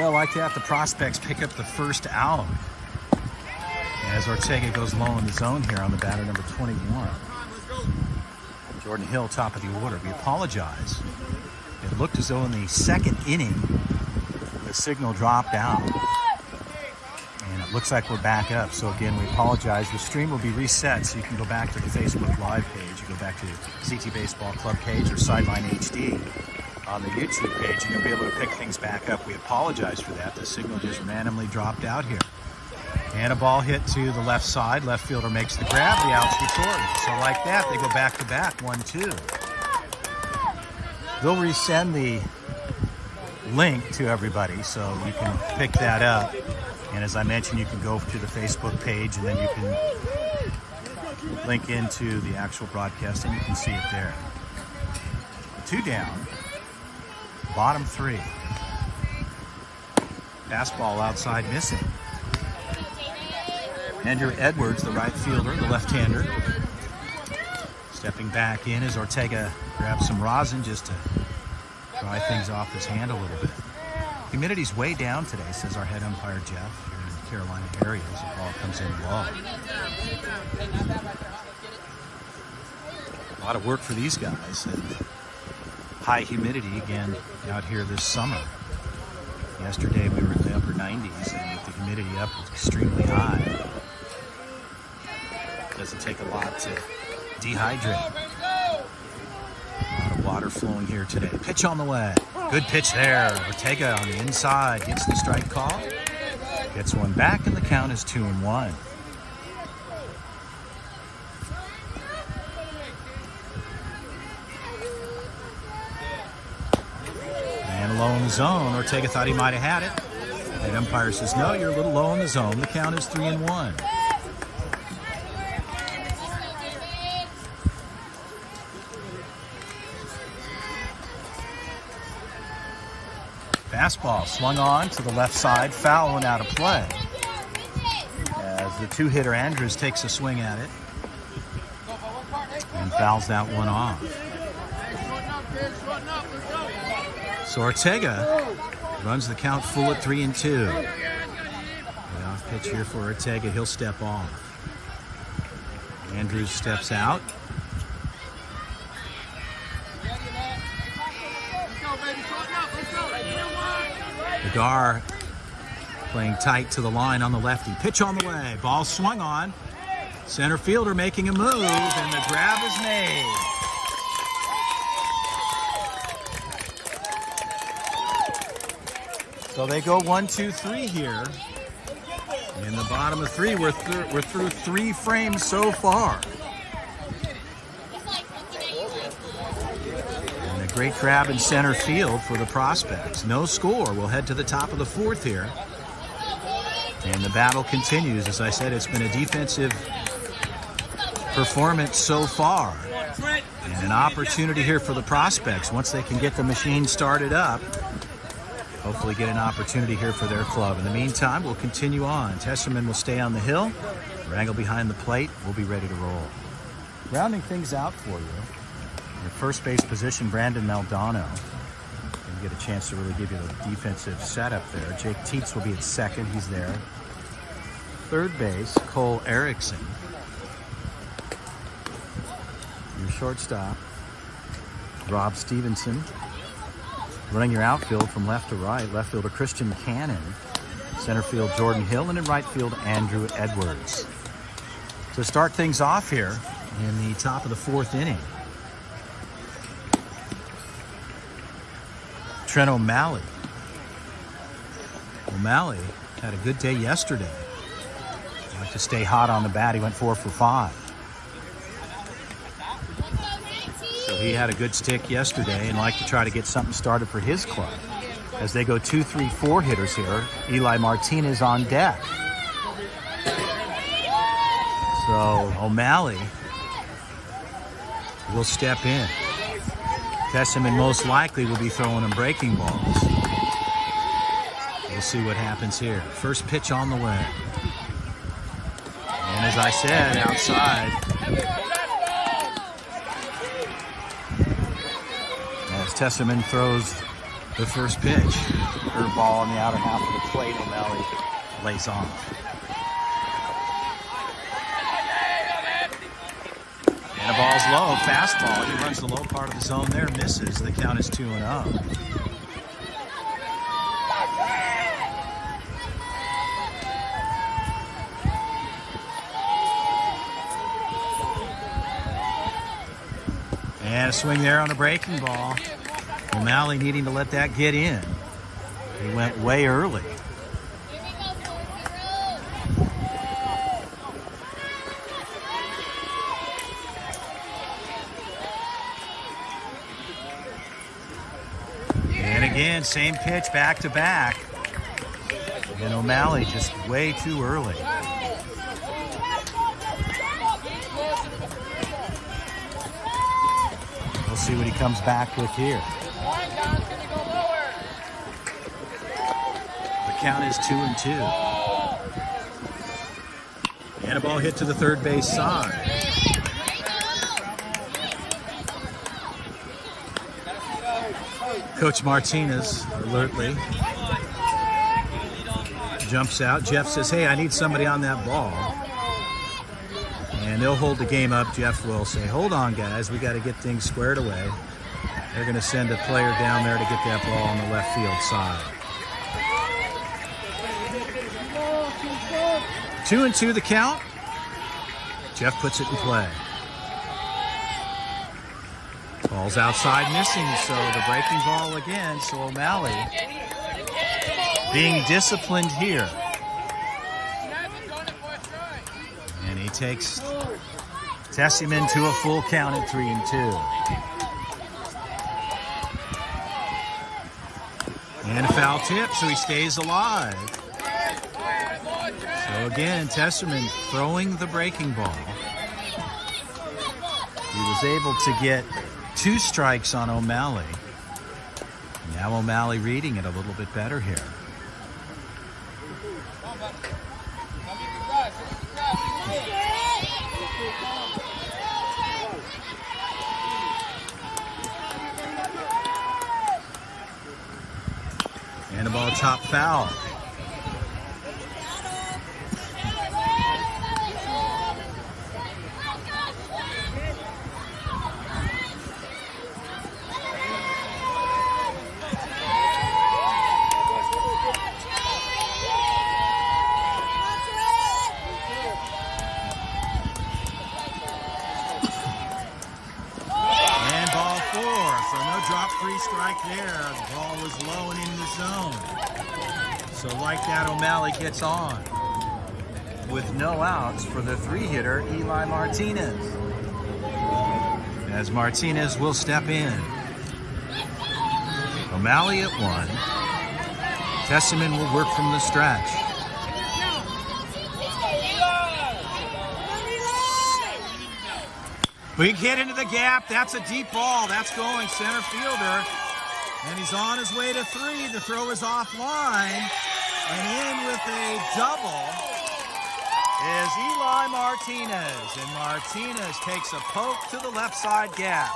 Well, like that, the Prospects pick up the first out as Ortega goes low in the zone here on the batter, number 21. Jordan Hill, top of the order. We apologize. It looked as though in the second inning, the signal dropped out. And it looks like we're back up. So again, we apologize. The stream will be reset, so you can go back to the Facebook Live page. You go back to the CT Baseball Club page or Sideline HD on the YouTube page, and you'll be able to pick things back up. We apologize for that. The signal just randomly dropped out here. And a ball hit to the left side. Left fielder makes the grab. The out's recorded. So like that, they go back to back, 1-2. They'll resend the link to everybody so you can pick that up. And as I mentioned, you can go to the Facebook page and then you can link into the actual broadcast and you can see it there. 2 down, bottom 3. Fastball outside missing. Andrew Edwards, the right fielder, the left-hander. Stepping back in as Ortega grabs some rosin just to dry things off his hand a little bit. Humidity's way down today, says our head umpire Jeff, here in the Carolina area as the ball comes in low. A lot of work for these guys. And high humidity again out here this summer. Yesterday we were in the upper 90s, and with the humidity up, it's extremely high. Doesn't take a lot to dehydrate. A lot of water flowing here today. Pitch on the way. Good pitch there. Ortega on the inside gets the strike call. Gets one back, and the count is 2-1. And low in the zone. Ortega thought he might have had it. The umpire says, no, you're a little low in the zone. The count is 3-1. Fastball swung on to the left side, foul and out of play. As the 2-hitter Andrews takes a swing at it and fouls that one off. So Ortega runs the count full at 3-2. The off pitch here for Ortega, he'll step off. Andrews steps out. Gar playing tight to the line on the lefty. Pitch on the way. Ball swung on. Center fielder making a move, and the grab is made. So they go 1-2-3 here. In the bottom of 3, we're through 3 frames so far. Great grab in center field for the Prospects. No score. We'll head to the top of the 4th here. And the battle continues. As I said, it's been a defensive performance so far. And an opportunity here for the Prospects. Once they can get the machine started up, hopefully get an opportunity here for their club. In the meantime, we'll continue on. Tesserman will stay on the hill. Wrangle behind the plate. We'll be ready to roll. Rounding things out for you. In first base position, Brandon Maldonado. And get a chance to really give you the defensive setup there. Jake Teets will be at second. He's there. Third base, Cole Erickson. Your shortstop, Rob Stevenson. Running your outfield from left to right, left fielder Christian Cannon. Center field, Jordan Hill. And in right field, Andrew Edwards. To start things off here in the top of the 4th inning, Trent O'Malley. O'Malley had a good day yesterday. He liked to stay hot on the bat. He went 4 for 5. So he had a good stick yesterday and liked to try to get something started for his club. As they go 2, 3, 4 hitters here, Eli Martinez on deck. So O'Malley will step in. Tesserman most likely will be throwing him breaking balls. We'll see what happens here. First pitch on the way. And as I said, outside. As Tesserman throws The first pitch. Curve ball on the outer half of the plate. O'Malley lays off. And the ball's low. Fastball. He runs the low part of the zone there. Misses. The count is 2-0. And a swing there on a breaking ball. O'Malley needing to let that get in. He went way early. And again, same pitch back to back. And O'Malley just way too early. We'll see what he comes back with here. The count is 2-2. And a ball hit to the third base side. Coach Martinez alertly jumps out. Jeff says, hey, I need somebody on that ball. And they'll hold the game up. Jeff will say, hold on, guys. We got to get things squared away. They're going to send a player down there to get that ball on the left field side. 2-2 the count. Jeff puts it in play. Ball's outside missing, so the breaking ball again. So O'Malley being disciplined here. And he takes Tessiman to a full count at 3-2. And a foul tip, so he stays alive. So again, Tessiman throwing the breaking ball. He was able to get 2 strikes on O'Malley. Now O'Malley reading it a little bit better here. And the ball chopped foul. Drop-free strike there. The ball was low and in the zone. So like that, O'Malley gets on with no outs for the 3-hitter, Eli Martinez. As Martinez will step in. O'Malley at 1. Tessiman will work from the stretch. Big hit into the gap. That's a deep ball. That's going center fielder. And he's on his way to 3. The throw is offline. And in with a double is Eli Martinez. And Martinez takes a poke to the left side gap.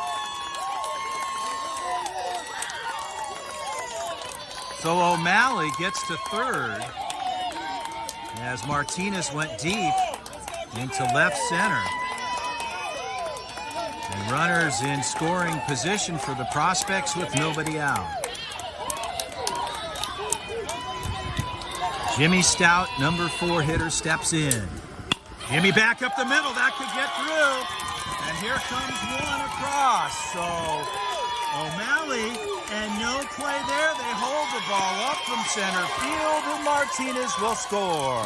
So O'Malley gets to 3rd as Martinez went deep into left center. And runners in scoring position for the Prospects with nobody out. Jimmy Stout, number 4 hitter, steps in. Jimmy back up the middle. That could get through. And here comes one across. So O'Malley, and no play there. They hold the ball up from center field, and Martinez will score.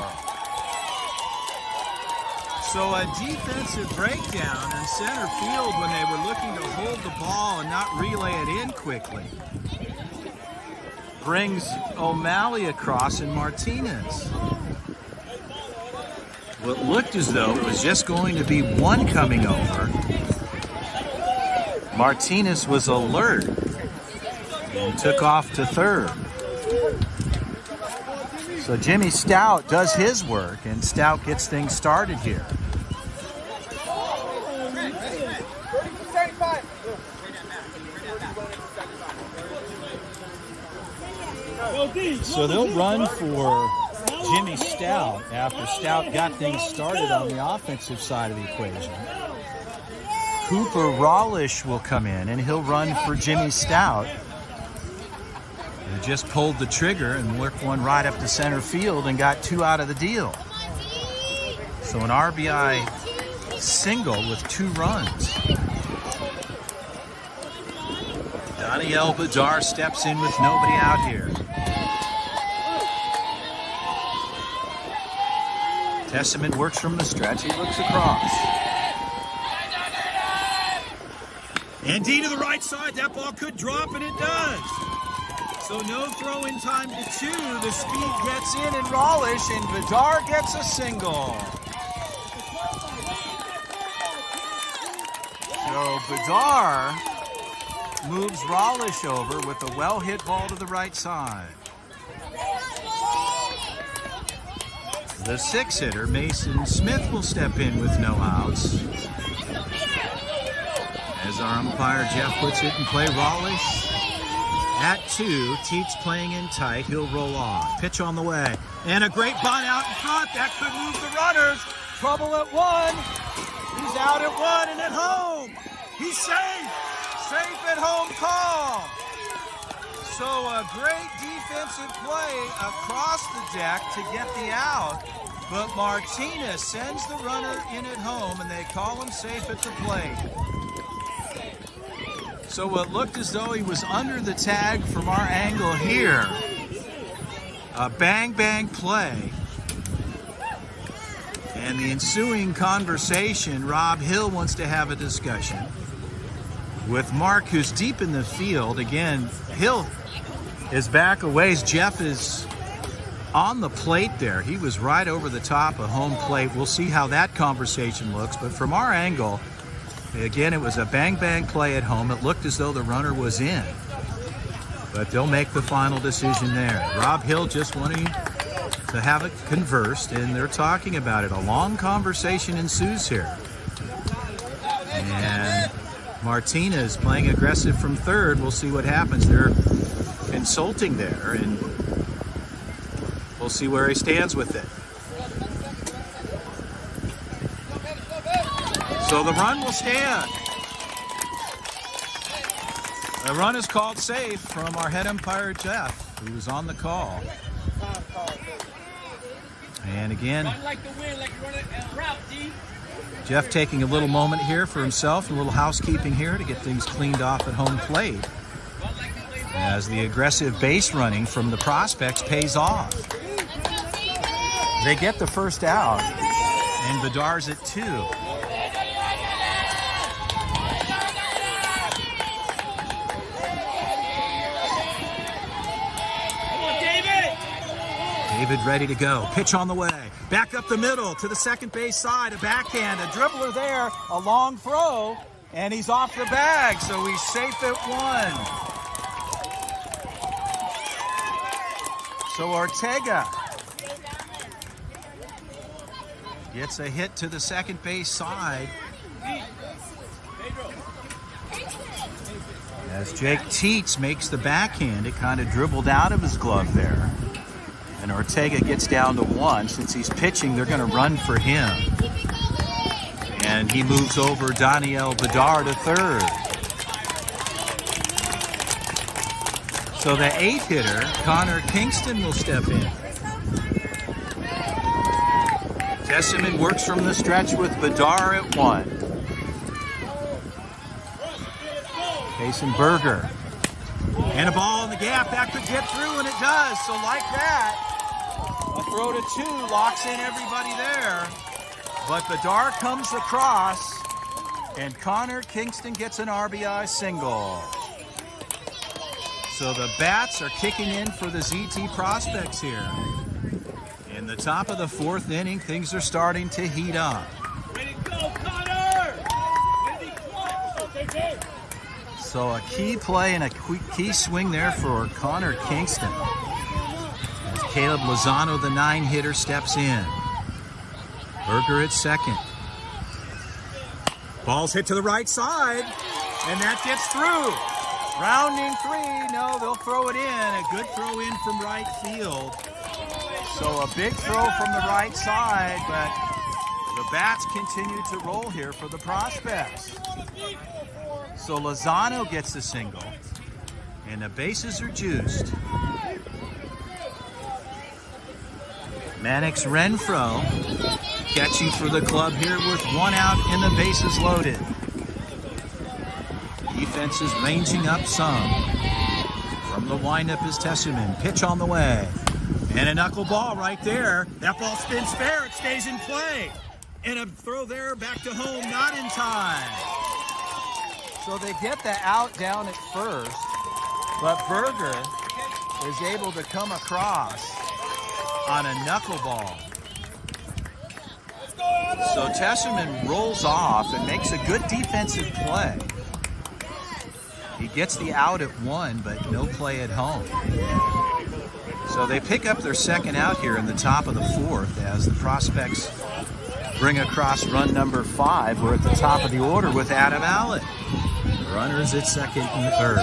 So a defensive breakdown in center field when they were looking to hold the ball and not relay it in quickly. Brings O'Malley across and Martinez. What looked as though it was just going to be one coming over. Martinez was alert and took off to 3rd. So Jimmy Stout does his work, and Stout gets things started here. So they'll run for Jimmy Stout after Stout got things started on the offensive side of the equation. Cooper Rollish will come in and he'll run for Jimmy Stout, who just pulled the trigger and worked one right up to center field and got 2 out of the deal. So an RBI single with 2 runs. Daniel Bedard steps in with nobody out here. Testament works from the stretch. He looks across. And D to the right side. That ball could drop, and it does. So no throw in time to 2. The speed gets in, and Rollish, and Bedard gets a single. So Bedard moves Rollish over with a well-hit ball to the right side. The 6-hitter, Mason Smith, will step in with no outs. As our umpire, Jeff, puts it in play, Rollish at 2. Teets playing in tight. He'll roll off. Pitch on the way. And a great bunt out in front. That could move the runners. Trouble at 1. He's out at 1 and at home. He's safe. Safe at home call. So a great defensive play across the deck to get the out. But Martinez sends the runner in at home, and they call him safe at the plate. So it looked as though he was under the tag from our angle here. A bang-bang play. And the ensuing conversation, Rob Hill wants to have a discussion with Mark, who's deep in the field. Again, Hill is back a ways. Jeff is on the plate there. He was right over the top of home plate. We'll see how that conversation looks. But from our angle, again, it was a bang-bang play at home. It looked as though the runner was in. But they'll make the final decision there. Rob Hill just wanting to have it conversed, and they're talking about it. A long conversation ensues here. And Martinez playing aggressive from third. We'll see what happens. They're consulting there, and we'll see where he stands with it. So the run will stand. The run is called safe from our head umpire, Jeff, who was on the call. And again, Jeff taking a little moment here for himself, a little housekeeping here to get things cleaned off at home plate, as the aggressive base running from the Prospects pays off. They get the first out, and Bedard's at 2. David ready to go. Pitch on the way. Back up the middle to the second base side. A backhand, a dribbler there, a long throw, and he's off the bag, so he's safe at 1. So Ortega gets a hit to the second base side. As Jake Teets makes the backhand, it kind of dribbled out of his glove there. And Ortega gets down to 1. Since he's pitching, they're going to run for him. And he moves over Daniel Bedard to third. So the 8-hitter, Connor Kingston, will step in. Testament works from the stretch with Bedard at 1. Payson Berger. And a ball in the gap. That could get through, and it does. So like that, a throw to 2 locks in everybody there. But Bedard comes across, and Connor Kingston gets an RBI single. So the bats are kicking in for the ZT Prospects here. In the top of the 4th inning, things are starting to heat up. Ready to go, Connor! Ready to go! So a key play and a key swing there for Connor Kingston. As Caleb Lozano, the 9-hitter, steps in. Berger at second. Ball's hit to the right side, and that gets through. Rounding three. No, they'll throw it in. A good throw in from right field. So a big throw from the right side, but the bats continue to roll here for the Prospects. So Lozano gets the single, and the bases are juiced. Mannix Renfro catching for the club here with one out and the bases loaded. Defense is ranging up some. From the windup is Tesserman. Pitch on the way. And a knuckleball right there. That ball spins fair. It stays in play. And a throw there back to home, not in time. So they get the out down at first, but Berger is able to come across on a knuckleball. So Tesserman rolls off and makes a good defensive play. He gets the out at one, but no play at home. So they pick up their second out here in the top of the fourth as the Prospects bring across run number 5. We're at the top of the order with Adam Allen. Runners at second and third.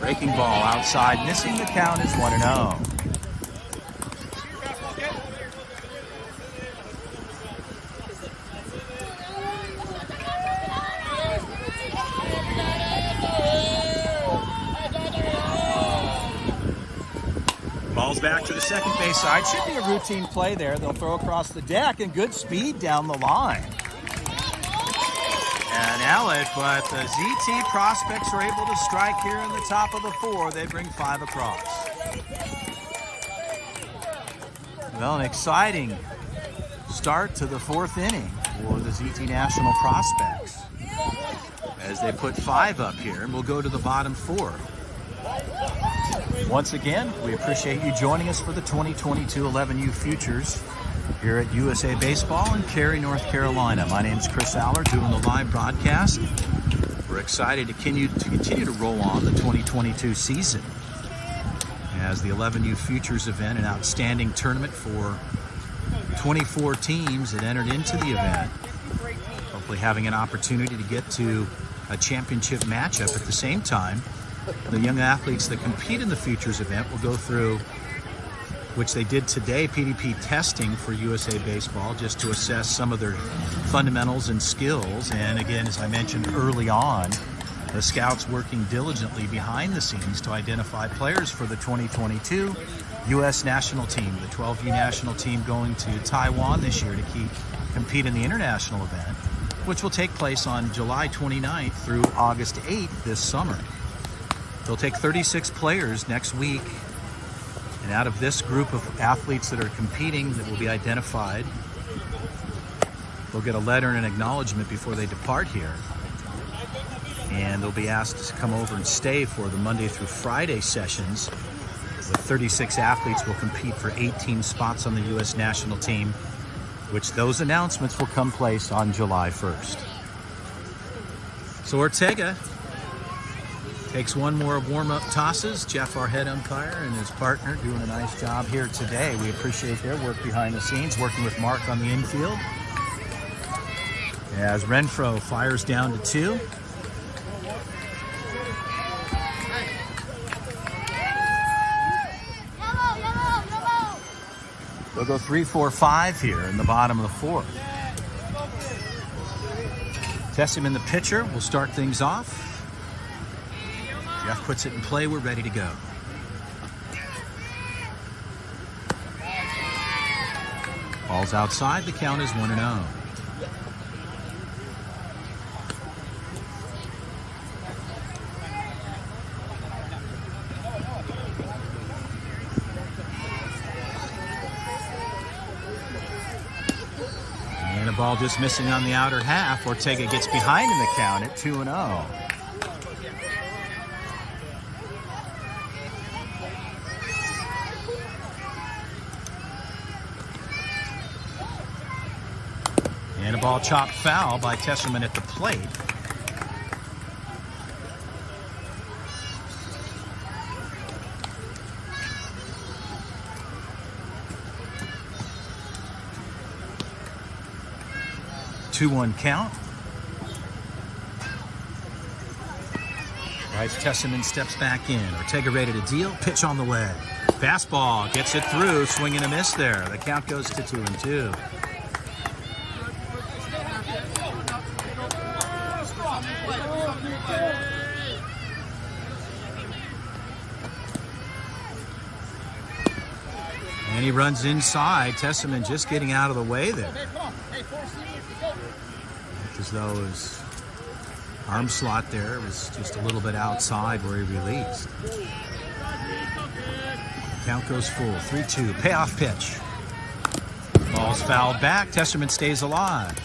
Breaking ball outside, missing the count is 1-0. Ball's back to the second base side. Should be a routine play there. They'll throw across the deck and good speed down the line. And Alec, but the ZT Prospects are able to strike here in the top of the 4. They bring 5 across. Well, an exciting start to the 4th inning for the ZT National Prospects as they put 5 up here, and we'll go to the bottom 4. Once again, we appreciate you joining us for the 2022 11U Futures here at USA Baseball in Cary, North Carolina. My name is Chris Aller, doing the live broadcast. We're excited to continue to roll on the 2022 season as the 11U Futures event, an outstanding tournament for 24 teams that entered into the event. Hopefully having an opportunity to get to a championship matchup at the same time. The young athletes that compete in the Futures event will go through, which they did today, PDP testing for USA Baseball, just to assess some of their fundamentals and skills. And again, as I mentioned early on, the scouts working diligently behind the scenes to identify players for the 2022 U.S. national team, the 12U national team going to Taiwan this year to compete in the international event, which will take place on July 29th through August 8th this summer. They'll take 36 players next week, and out of this group of athletes that are competing that will be identified, they'll get a letter and an acknowledgement before they depart here. And they'll be asked to come over and stay for the Monday through Friday sessions, with 36 athletes will compete for 18 spots on the U.S. national team, which those announcements will come place on July 1st. So Ortega takes one more of warm-up tosses. Jeff, our head umpire, and his partner doing a nice job here today. We appreciate their work behind the scenes, working with Mark on the infield. As Renfro fires down to 2. They'll go 3-4-5 here in the bottom of the 4th. Tesserman, the pitcher, will start things off. Jeff puts it in play. We're ready to go. Ball's outside. The count is 1-0. And a ball just missing on the outer half. Ortega gets behind in the count at 2-0. And a ball chopped foul by Tesserman at the plate. Two-one count. Bryce Tesseman steps back in. Ortega ready to deal. Pitch on the way. Fastball gets it through. Swing and a miss there. The count goes to 2-2. And he runs inside. Tesseman just getting out of the way there. Looked as though his arm slot there was just a little bit outside where he released. Count goes full. 3-2. Payoff pitch. Ball's fouled back. Tesseman stays alive.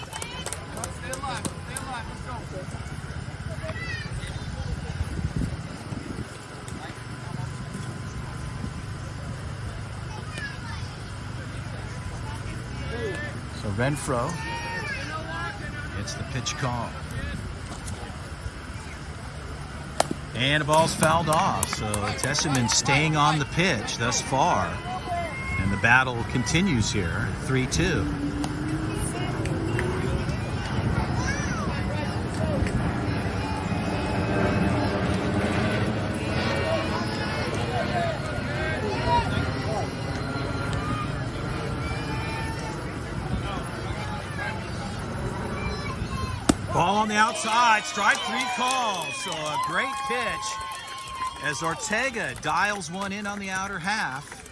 So Renfro gets the pitch call. And the ball's fouled off. So Tesseman staying on the pitch thus far. And the battle continues here. 3-2. Ball on the outside, strike three call. So a great pitch as Ortega dials one in on the outer half.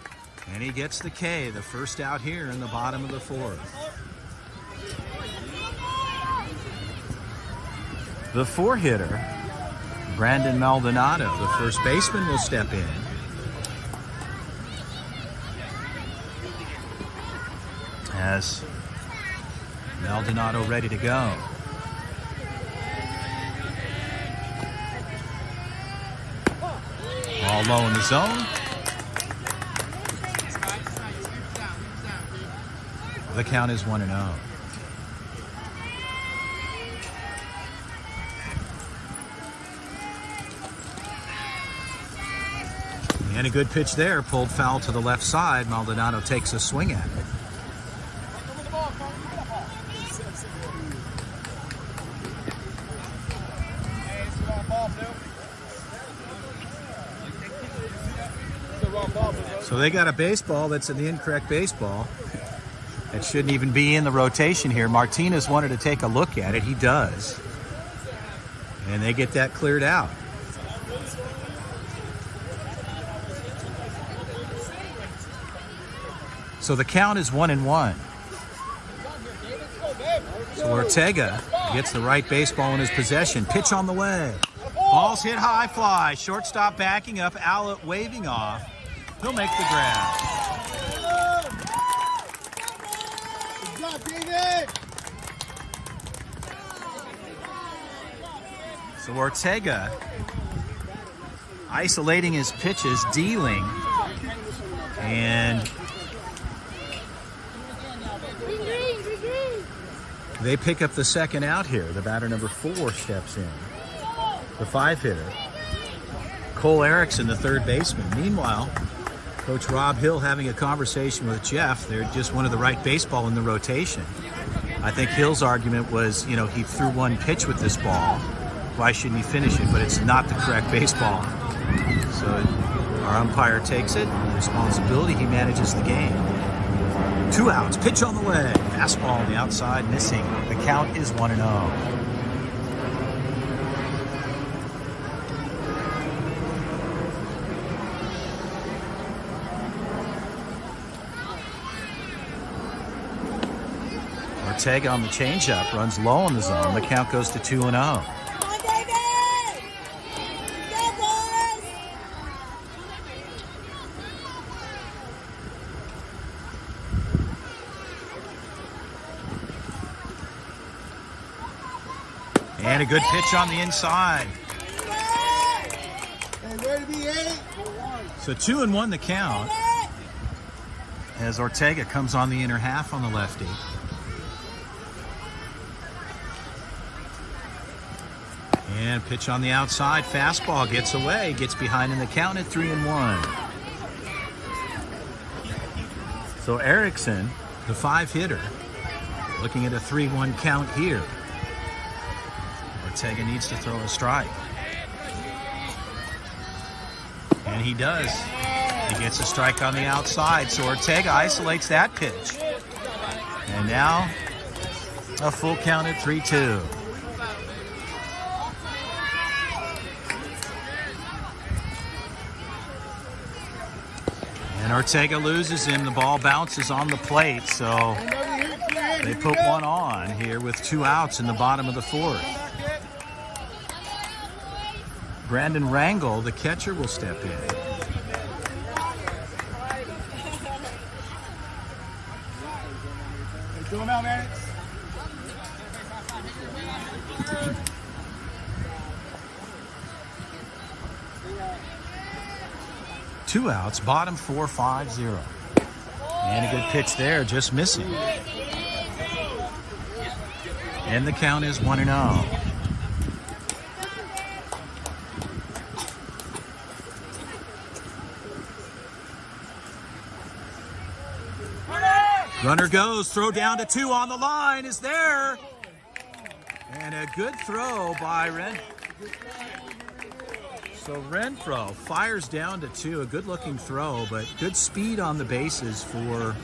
And he gets the K, the first out here in the bottom of the fourth. The four-hitter, Brandon Maldonado, the first baseman, will step in. As Maldonado ready to go. Ball low in the zone. The count is 1-0. And a good pitch there, pulled foul to the left side. Maldonado takes a swing at it. So they got a baseball that's an incorrect baseball. It shouldn't even be in the rotation here. Martinez wanted to take a look at it. He does. And they get that cleared out. So the count is 1-1. So Ortega gets the right baseball in his possession. Pitch on the way. Ball's hit high fly. Shortstop backing up. Allett waving off. He'll make the grab. So Ortega isolating his pitches, dealing, and they pick up the second out here. The batter number 4 steps in. The 5-hitter, Cole Erickson, the third baseman. Meanwhile, Coach Rob Hill having a conversation with Jeff. They're just wanted the right baseball in the rotation. I think Hill's argument was, you know, he threw one pitch with this ball. Why shouldn't he finish it? But it's not the correct baseball. So our umpire takes it. Responsibility, he manages the game. 2 outs, pitch on the way. Fastball on the outside, missing. The count is 1-0. Ortega on the changeup, runs low on the zone. The count goes to 2-0. Come on, David! Go, boys! And a good pitch on the inside. Hey, where to be 8? So 2-1 the count as Ortega comes on the inner half on the lefty. And pitch on the outside, fastball gets away, gets behind in the count at 3-1. So Erickson, the 5-hitter, looking at a 3-1 count here. Ortega needs to throw a strike. And he does. He gets a strike on the outside, so Ortega isolates that pitch. And now a full count at 3-2. And Ortega loses him. The ball bounces on the plate, so they put one on here with 2 outs in the bottom of the 4th. Brandon Rangel, the catcher, will step in. Do him out, man. Two outs, bottom 4-5-0. And a good pitch there, just missing. And the count is 1-0. Runner goes, throw down to 2 on the line is there. And a good throw by Renfro. So Renfro fires down to 2, a good looking throw, but good speed on the bases for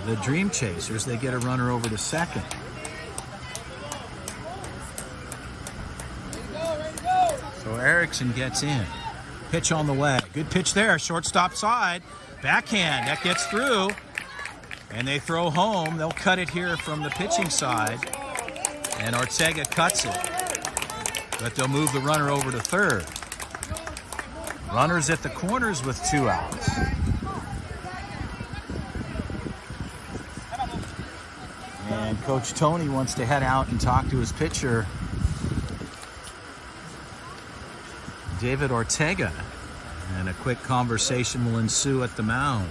the Dreamchasers. They get a runner over to second. So Erickson gets in. Pitch on the way. Good pitch there. Shortstop side. Backhand. That gets through. And they throw home. They'll cut it here from the pitching side. And Ortega cuts it. But they'll move the runner over to third. Runners at the corners with 2 outs. And Coach Tony wants to head out and talk to his pitcher, David Ortega, and a quick conversation will ensue at the mound.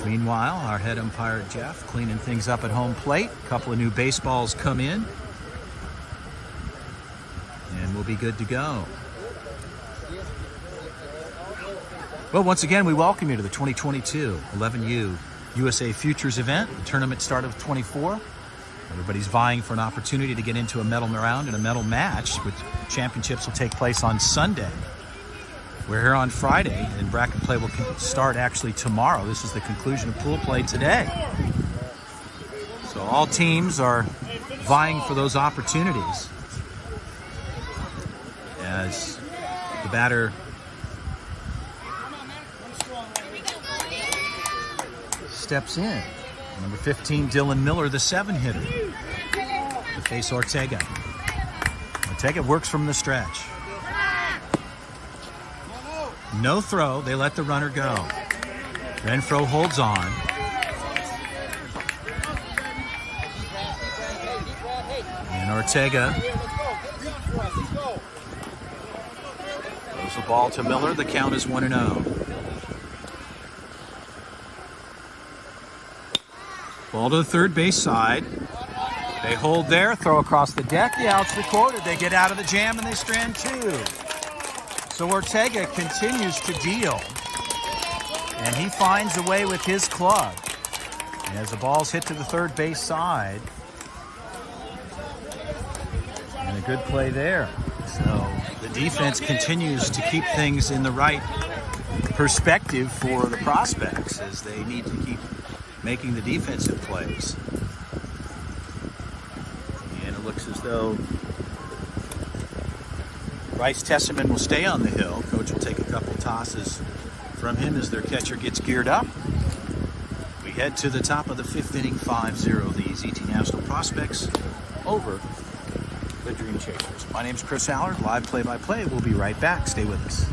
Meanwhile, our head umpire Jeff cleaning things up at home plate. A couple of new baseballs come in, and we'll be good to go. Well, once again, we welcome you to the 2022 11U USA Futures event. The tournament started with 24. Everybody's vying for an opportunity to get into a medal round and a medal match, which championships will take place on Sunday. We're here on Friday, and bracket play will start actually tomorrow. This is the conclusion of pool play today. So all teams are vying for those opportunities as the batter steps in. Number 15, Dylan Miller, the 7-hitter, to face Ortega. Ortega works from the stretch. No throw. They let the runner go. Renfro holds on. And Ortega throws the ball to Miller. The count is 1-0. Ball to the third base side. They hold there, throw across the deck. The out's recorded. They get out of the jam and they strand 2. So Ortega continues to deal. And he finds a way with his club. As the ball's hit to the third base side. And a good play there. So the defense continues to keep things in the right perspective for the Prospects as they need to keep making the defensive plays. And it looks as though Bryce Tesserman will stay on the hill. Coach will take a couple tosses from him as their catcher gets geared up. We head to the top of the 5th inning, 5-0. The ZT National Prospects over the Dreamchasers. My name's Chris Allard, live play-by-play. We'll be right back. Stay with us.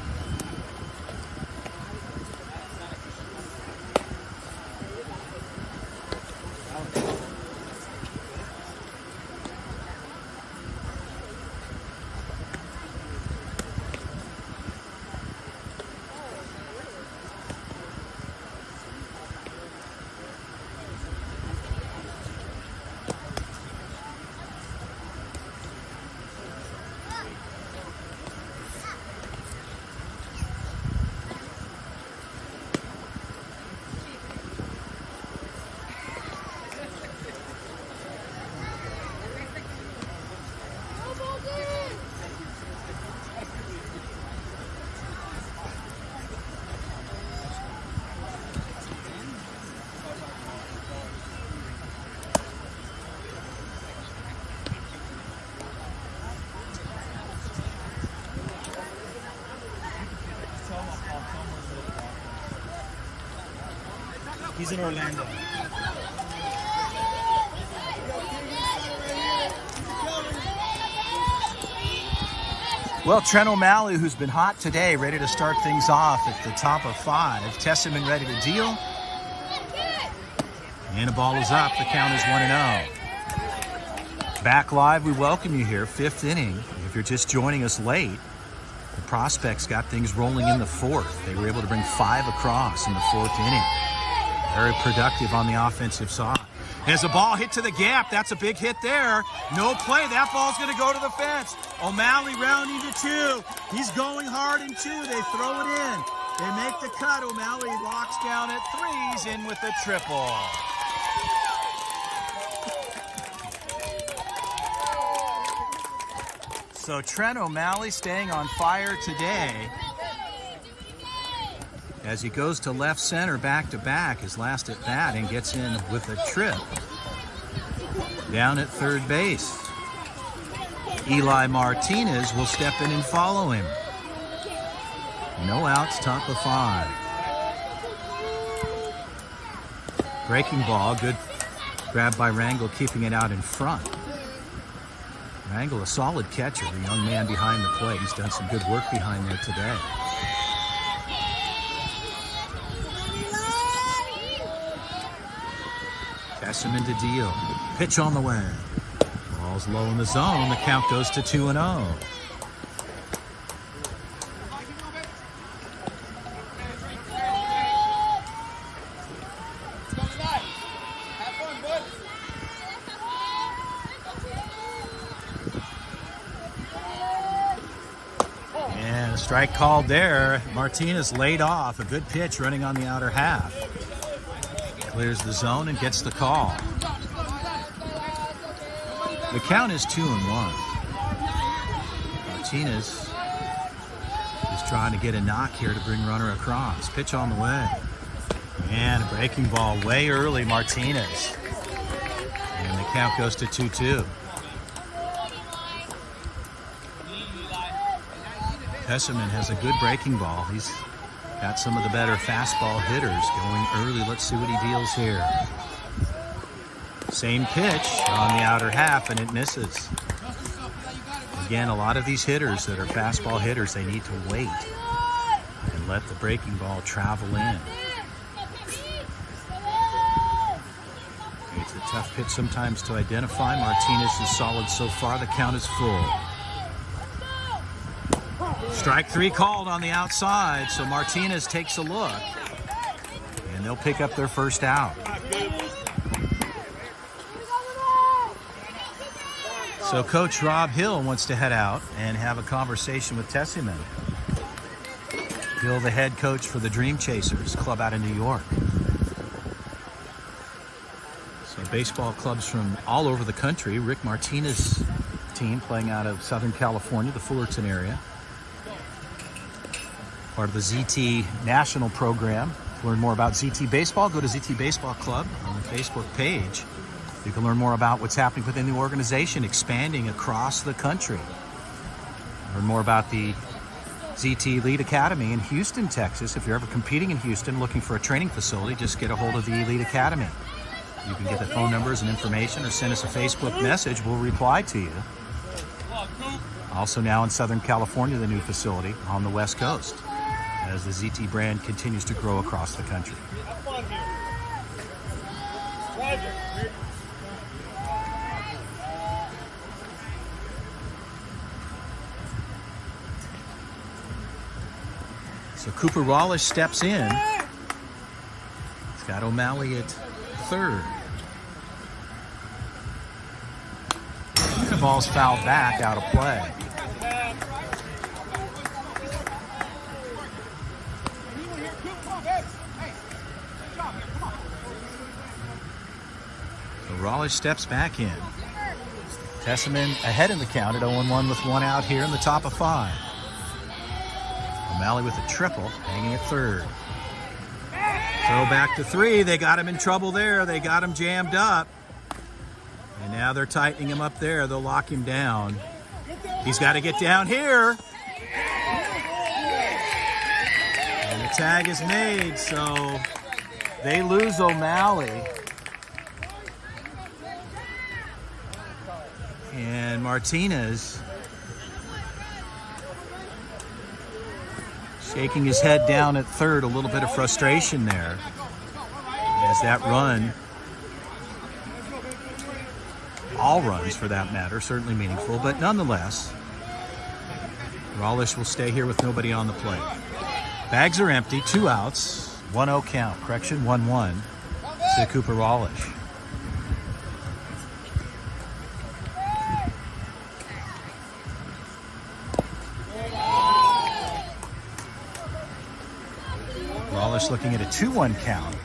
He's in Orlando. Well, Trent O'Malley, who's been hot today, ready to start things off at the top of 5. Tesseman ready to deal. And the ball is up. The count is 1-0. Back live, we welcome you here. 5th inning. If you're just joining us late, the Prospects got things rolling in the 4th. They were able to bring 5 across in the 4th inning. Very productive on the offensive side. As a ball hit to the gap, that's a big hit there. No play, that ball's gonna go to the fence. O'Malley rounding to 2. He's going hard in 2, they throw it in. They make the cut, O'Malley locks down at 3s, in with a triple. So Trent O'Malley staying on fire today. As he goes to left center back-to-back, his last at bat, and gets in with a trip down at third base. Eli Martinez will step in and follow him. No outs, top of 5. Breaking ball, good grab by Rangel, keeping it out in front. Rangel, a solid catcher, the young man behind the plate. He's done some good work behind there today. Tesseman to deal. Pitch on the way. Ball's low in the zone. The count goes to 2-0. And a strike called there. Martinez laid off. A good pitch running on the outer half. Clears the zone and gets the call. The count is 2-1. Martinez is trying to get a knock here to bring runner across. Pitch on the way. And a breaking ball way early, Martinez. And the count goes to 2-2. Tesseman has a good breaking ball. He's got some of the better fastball hitters going early. Let's see what he deals here. Same pitch on the outer half, and it misses. Again, a lot of these hitters that are fastball hitters, they need to wait and let the breaking ball travel in. It's a tough pitch sometimes to identify. Martinez is solid so far. The count is full. Strike 3 called on the outside, so Martinez takes a look, and they'll pick up their first out. So Coach Rob Hill wants to head out and have a conversation with Tesseman. Hill, the head coach for the Dreamchasers, club out of New York. So baseball clubs from all over the country. Rick Martinez' team playing out of Southern California, the Fullerton area. Part of the ZT National program. To learn more about ZT Baseball, go to ZT Baseball Club on the Facebook page. You can learn more about what's happening within the organization, expanding across the country. Learn more about the ZT Elite Academy in Houston, Texas. If you're ever competing in Houston, looking for a training facility, just get a hold of the Elite Academy. You can get the phone numbers and information or send us a Facebook message. We'll reply to you. Also now in Southern California, the new facility on the West Coast, as the ZT brand continues to grow across the country. So Cooper Wallish steps in. He's got O'Malley at third. The ball's fouled back, out of play. Wallish steps back in. Tesseman ahead in the count at 0-1 with 1 out here in the top of 5. O'Malley with a triple, hanging at third. Throw back to 3. They got him in trouble there. They got him jammed up. And now they're tightening him up there. They'll lock him down. He's got to get down here. And the tag is made, so They lose O'Malley. And Martinez shaking his head down at third, a little bit of frustration there as that run, all runs for that matter, certainly meaningful, but nonetheless, Rawlish will stay here with nobody on the plate. Bags are empty, 2 outs, 1-0 count, correction, 1-1 to Cooper Rawlish. Rawlish looking at a 2-1 count.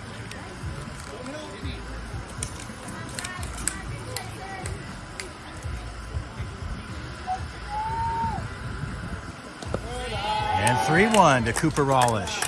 And 3-1 to Cooper Rawlish.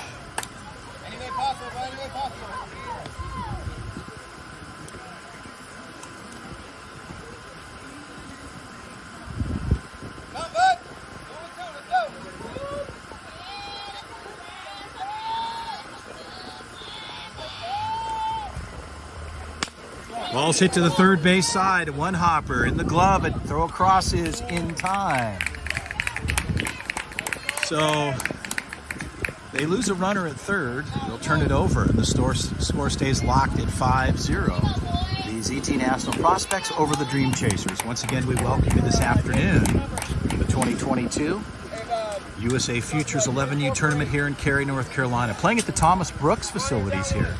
Ball's hit to the third base side. One hopper in the glove. And throw across is in time. So they lose a runner at third. They'll turn it over, and the score stays locked at 5-0. The ZT National Prospects over the Dreamchasers. Once again, we welcome you this afternoon to the 2022 USA Futures 11U tournament here in Cary, North Carolina. Playing at the Thomas Brooks facilities here.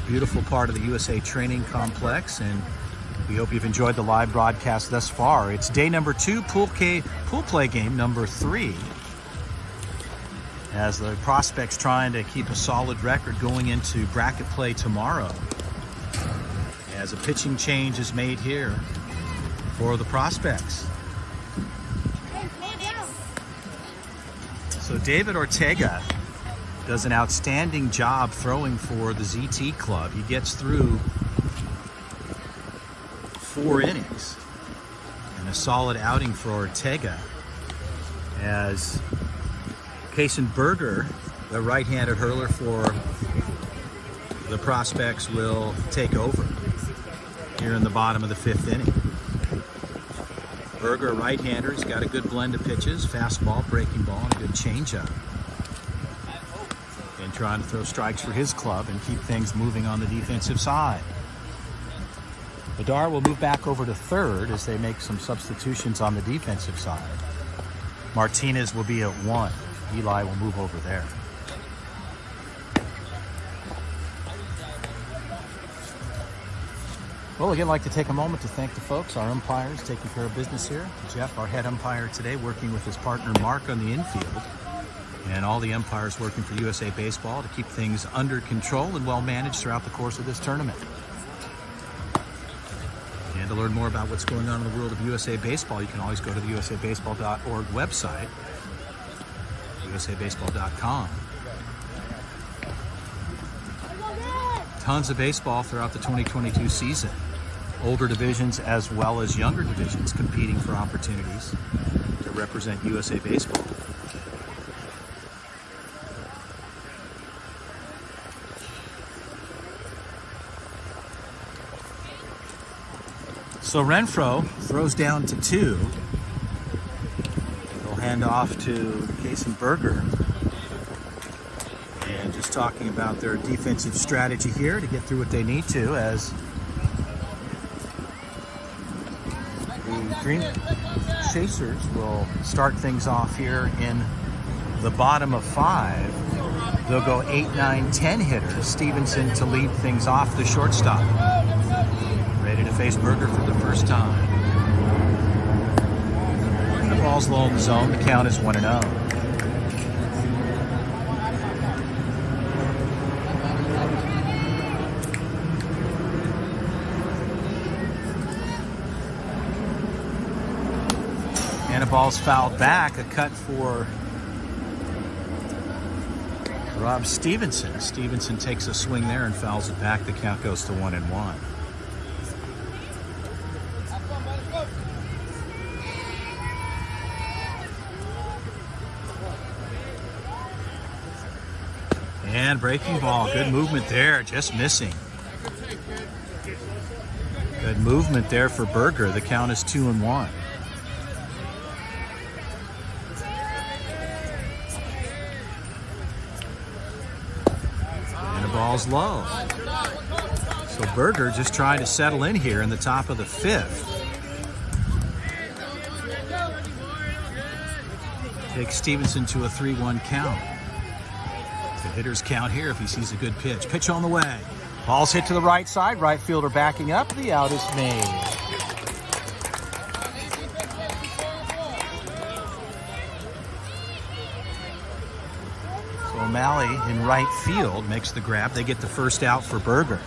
Beautiful part of the USA Training Complex, and we hope you've enjoyed the live broadcast thus far. It's day number 2, pool play game number 3. As the Prospects trying to keep a solid record going into bracket play tomorrow. As a pitching change is made here for the Prospects. So David Ortega does an outstanding job throwing for the ZT club. He gets through 4 innings. And a solid outing for Ortega as Kason Berger, the right-handed hurler for the Prospects, will take over here in the bottom of the 5th inning. Berger, a right-hander, he's got a good blend of pitches, fastball, breaking ball, and a good changeup. And trying to throw strikes for his club and keep things moving on the defensive side. Bedar will move back over to third as they make some substitutions on the defensive side. Martinez will be at 1. Eli will move over there. Well, again, I'd like to take a moment to thank the folks, our umpires taking care of business here. Jeff, our head umpire today, working with his partner Mark on the infield. And all the umpires working for USA Baseball to keep things under control and well managed throughout the course of this tournament. And to learn more about what's going on in the world of USA Baseball, you can always go to the usabaseball.org website, usabaseball.com. Tons of baseball throughout the 2022 season. Older divisions as well as younger divisions competing for opportunities to represent USA Baseball. So Renfro throws down to 2. They'll hand off to Kason Berger. And just talking about their defensive strategy here to get through what they need to, as the Dreamchasers will start things off here in the bottom of 5. They'll go 8, 9, 10 hitters. Stevenson to lead things off, the shortstop. Ready to face Berger for the first time. The ball's low in the zone. The count is 1-0. And a ball's fouled back. A cut for Rob Stevenson. Stevenson takes a swing there and fouls it back. The count goes to 1-1. And breaking ball. Good movement there. Just missing. Good movement there for Berger. The count is 2-1. And the ball's low. So Berger just trying to settle in here in the top of the 5th. Takes Stevenson to a 3-1 count. The hitter's count here if he sees a good pitch. Pitch on the way. Ball's hit to the right side. Right fielder backing up. The out is made. So O'Malley in right field makes the grab. They get the first out for Berger.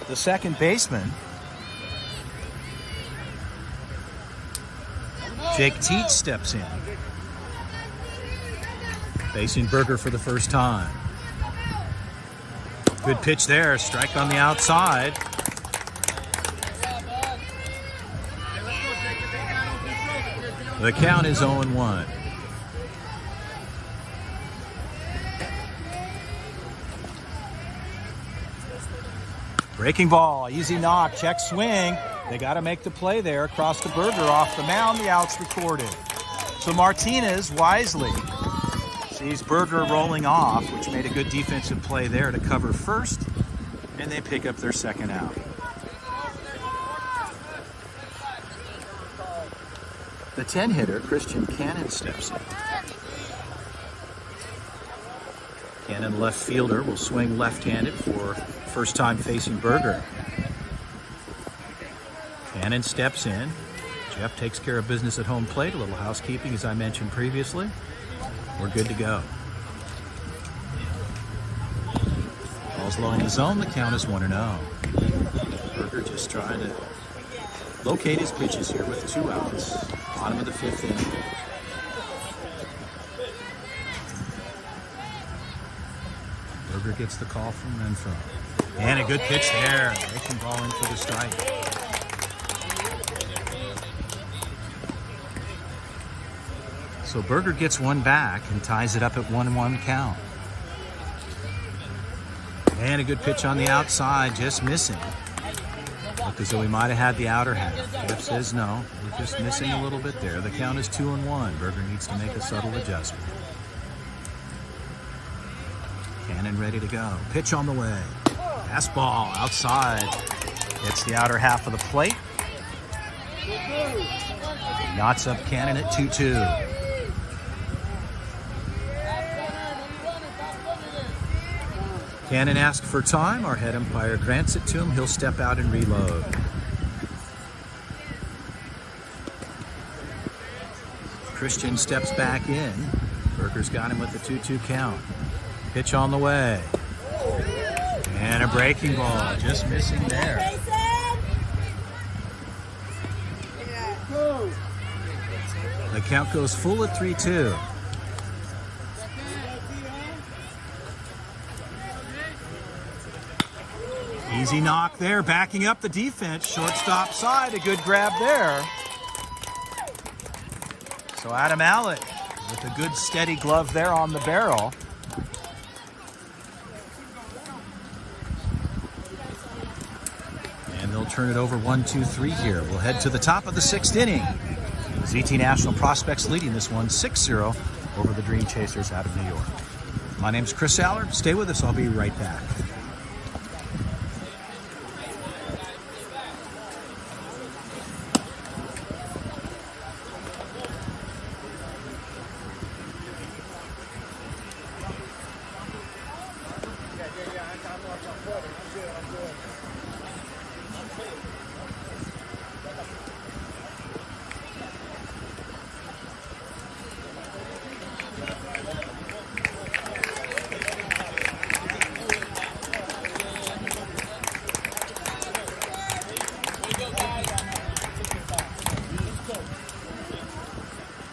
The second baseman, Jake Teets, steps in. Facing Berger for the first time. Good pitch there. Strike on the outside. The count is 0-1. Breaking ball, easy knock, check swing. They got to make the play there across to Berger off the mound. The out's recorded. So Martinez wisely sees Berger rolling off, which made a good defensive play there to cover first, and they pick up their second out. The 10 hitter, Christian Cannon, steps in. Cannon, left fielder, will swing left-handed for first time facing Berger. Cannon steps in. Jeff takes care of business at home plate. A little housekeeping, as I mentioned previously. We're good to go. Ball's low in the zone. The count is 1-0. Berger just trying to locate his pitches here with 2 outs. Bottom of the 5th inning. Berger gets the call from Renfro. And a good pitch there. Breaking ball in for the strike. So Berger gets one back and ties it up at 1-1 count. And a good pitch on the outside, just missing. Looked as though he might have had the outer half. Jeff says no, we're just missing a little bit there. The count is 2-1. Berger needs to make a subtle adjustment. Cannon ready to go. Pitch on the way. Fastball outside. Hits the outer half of the plate. Knots up Cannon at 2-2. Cannon asks for time. Our head umpire grants it to him. He'll step out and reload. Christian steps back in. Berger's got him with the 2-2 count. Pitch on the way. And a breaking ball. Just missing there. The count goes full at 3-2. Easy knock there, backing up the defense. Shortstop side, a good grab there. So Adam Allett with a good steady glove there on the barrel. And they'll turn it over 1-2-3 here. We'll head to the top of the 6th inning. ZT National Prospects leading this one 6-0 over the Dreamchasers out of New York. My name's Chris Allard. Stay with us. I'll be right back.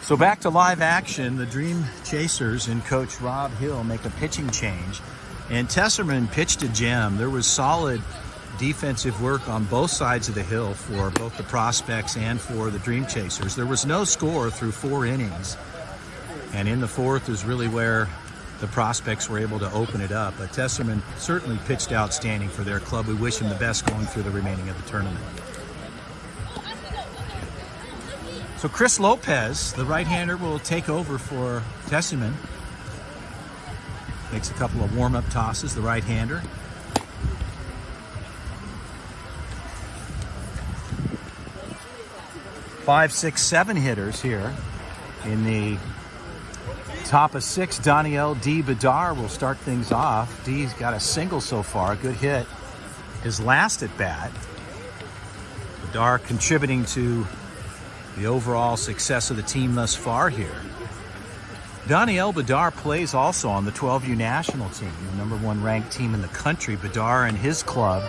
So back to live action, the Dreamchasers and Coach Rob Hill make a pitching change. And Tesserman pitched a gem. There was solid defensive work on both sides of the hill for both the Prospects and for the Dreamchasers. There was no score through 4 innings. And in the 4th is really where the Prospects were able to open it up. But Tesserman certainly pitched outstanding for their club. We wish him the best going through the remaining of the tournament. So Chris Lopez, the right-hander, will take over for Tesserman. Makes a couple of warm-up tosses, the right-hander. Five, 6, 7 hitters here in the top of 6. Daniel D. Bedar will start things off. D's got a single so far, a good hit. His last at bat. Bedar contributing to the overall success of the team thus far here. Daniel Bedar plays also on the 12U national team, the #1 ranked team in the country. Bedar and his club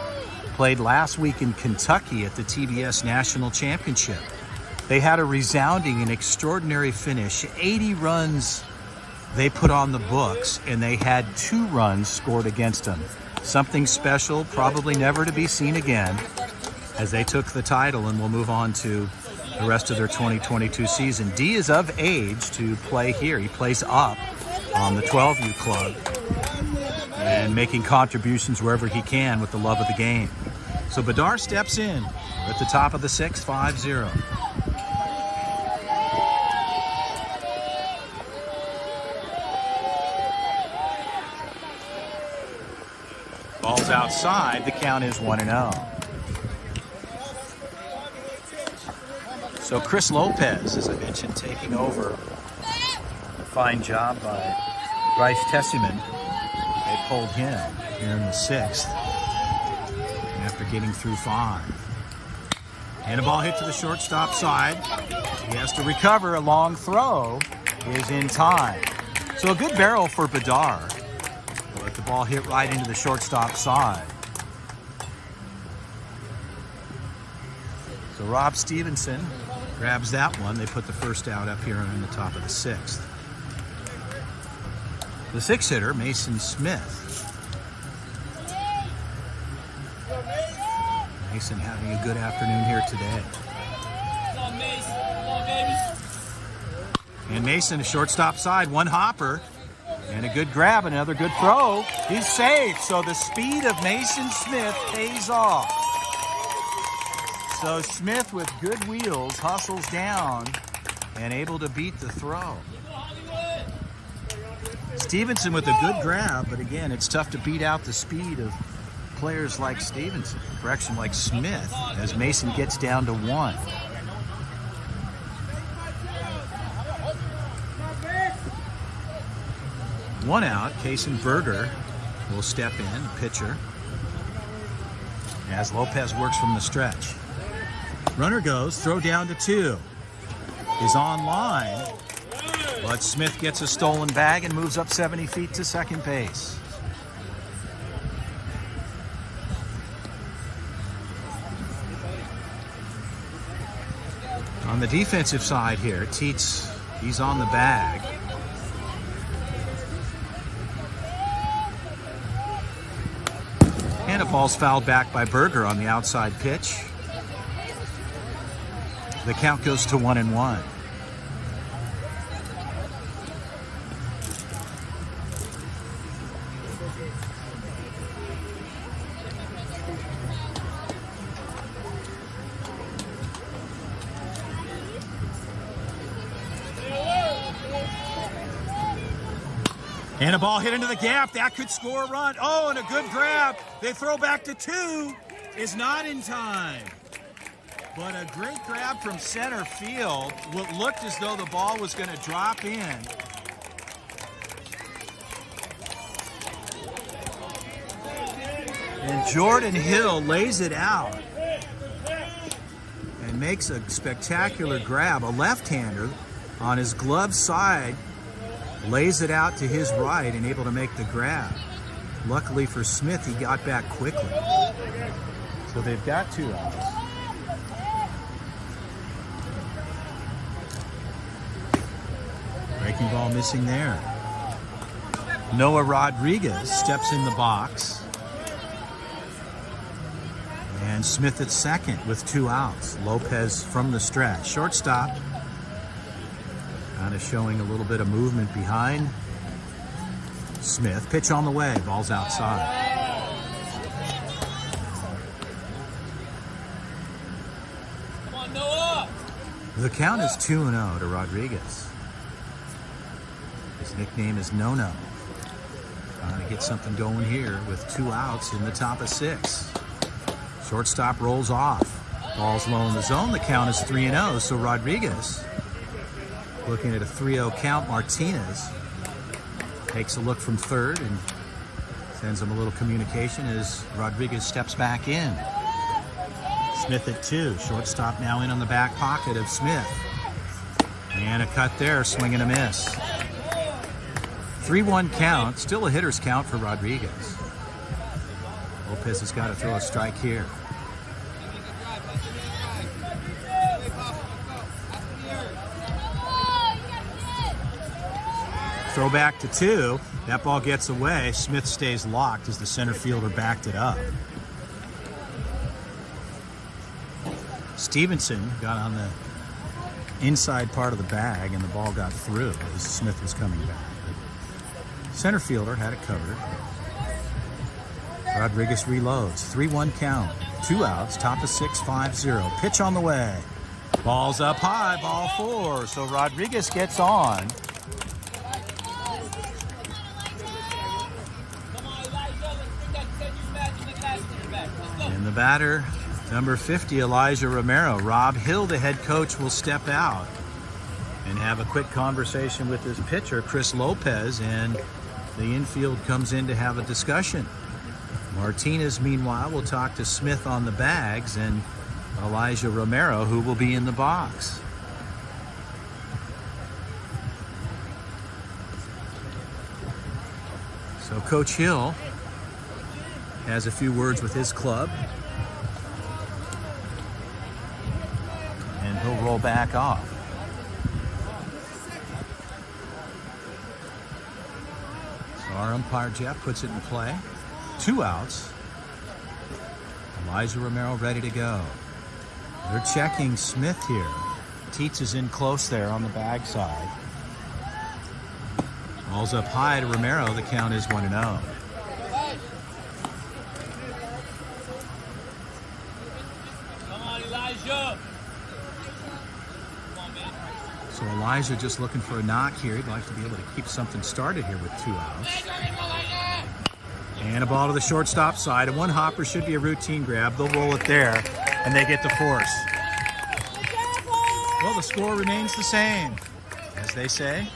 played last week in Kentucky at the TBS National Championship. They had a resounding and extraordinary finish. 80 runs they put on the books, and they had 2 runs scored against them. Something special, probably never to be seen again, as they took the title and will move on to the rest of their 2022 season. D is of age to play here. He plays up on the 12U club and making contributions wherever he can with the love of the game. So Bedar steps in at the top of the 6th, 5-0. Ball's outside. The count is 1-0. So Chris Lopez, as I mentioned, taking over. A fine job by Bryce Tesserman. They pulled him here in the 6th after getting through 5. And a ball hit to the shortstop side. He has to recover. A long throw is in time. So a good barrel for Bedar. But the ball hit right into the shortstop side. So Rob Stevenson grabs that one. They put the first out up here in the top of the 6th. The 6th hitter, Mason Smith. Mason having a good afternoon here today. Come on, Mason. Come on, baby. And Mason, a shortstop side, 1 hopper. And a good grab, another good throw. He's safe. So the speed of Mason Smith pays off. So Smith with good wheels hustles down and able to beat the throw. Stevenson with a good grab, but again, it's tough to beat out the speed of players like Stevenson, correction, like Smith, as Mason gets down to 1. One out, Kason Berger will step in, pitcher, as Lopez works from the stretch. Runner goes, throw down to 2. Is on line, but Smith gets a stolen bag and moves up 70 feet to second base. On the defensive side here, Teets, he's on the bag. And a ball's fouled back by Berger on the outside pitch. The count goes to 1-1. And a ball hit into the gap. That could score a run. Oh, and a good grab. They throw back to 2. Is not in time. But a great grab from center field. What looked as though the ball was going to drop in. And Jordan Hill lays it out and makes a spectacular grab. A left-hander on his glove side lays it out to his right and able to make the grab. Luckily for Smith, he got back quickly. So they've got 2 outs. Breaking ball missing there. Noah Rodriguez steps in the box. And Smith at second with 2 outs. Lopez from the stretch. Shortstop kind of showing a little bit of movement behind Smith. Pitch on the way. Ball's outside. Come on, Noah. The count is 2-0 to Rodriguez. His nickname is No-No. Trying to get something going here with 2 outs in the top of 6. Shortstop rolls off. Ball's low in the zone. The count is 3-0. So Rodriguez, looking at a 3-0 count. Martinez takes a look from third and sends him a little communication as Rodriguez steps back in. Smith at 2. Shortstop now in on the back pocket of Smith. And a cut there, swing and a miss. 3-1 count, still a hitter's count for Rodriguez. Lopez has got to throw a strike here. Throw back to 2. That ball gets away. Smith stays locked as the center fielder backed it up. Stevenson got on the inside part of the bag and the ball got through as Smith was coming back. But center fielder had it covered. Rodriguez reloads. 3-1 count. 2 outs. Top of 6, 5-0. Pitch on the way. Ball's up high. Ball 4. So Rodriguez gets on. And the batter, number 50, Elijah Romero. Rob Hill, the head coach, will step out and have a quick conversation with his pitcher, Chris Lopez, and the infield comes in to have a discussion. Martinez, meanwhile, will talk to Smith on the bags and Elijah Romero, who will be in the box. So Coach Hill has a few words with his club. And he'll roll back off. So our umpire, Jeff, puts it in play. 2 outs. Elijah Romero ready to go. They're checking Smith here. Teets is in close there on the bag side. Ball's up high to Romero. The count is 1-0. So Elijah just looking for a knock here. He'd like to be able to keep something started here with 2 outs. And a ball to the shortstop side. And 1 hopper should be a routine grab. They'll roll it there, and they get the force. Well, the score remains the same. As they say,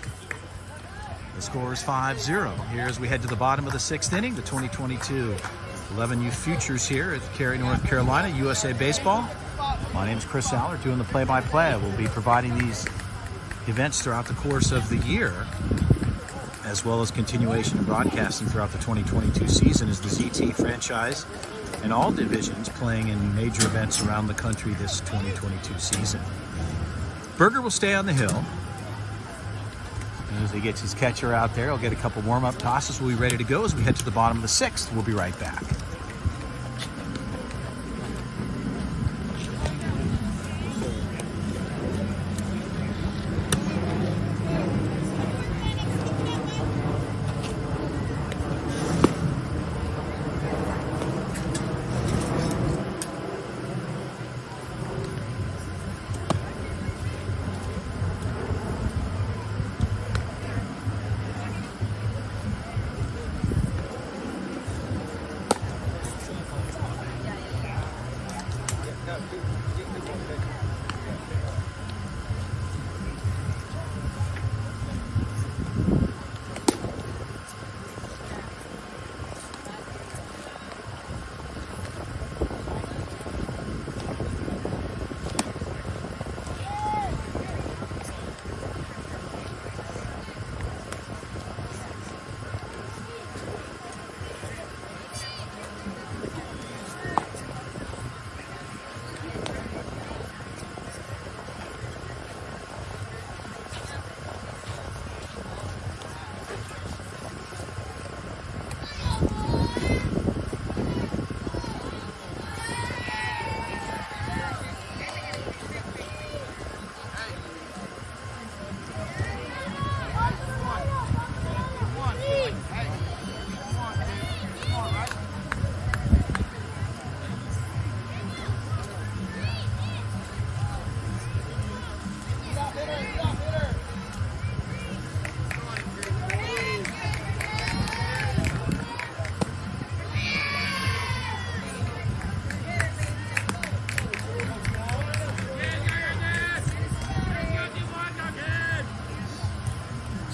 the score is 5-0. Here as we head to the bottom of the 6th inning, the 2022 11U Futures here at Cary, North Carolina, USA Baseball. My name is Chris Aller, doing the play-by-play. We'll be providing these events throughout the course of the year, as well as continuation of broadcasting throughout the 2022 season as the ZT franchise and all divisions playing in major events around the country this 2022 season. Berger will stay on the hill. As he gets his catcher out there, he'll get a couple warm-up tosses. We'll be ready to go as we head to the bottom of the 6th. We'll be right back.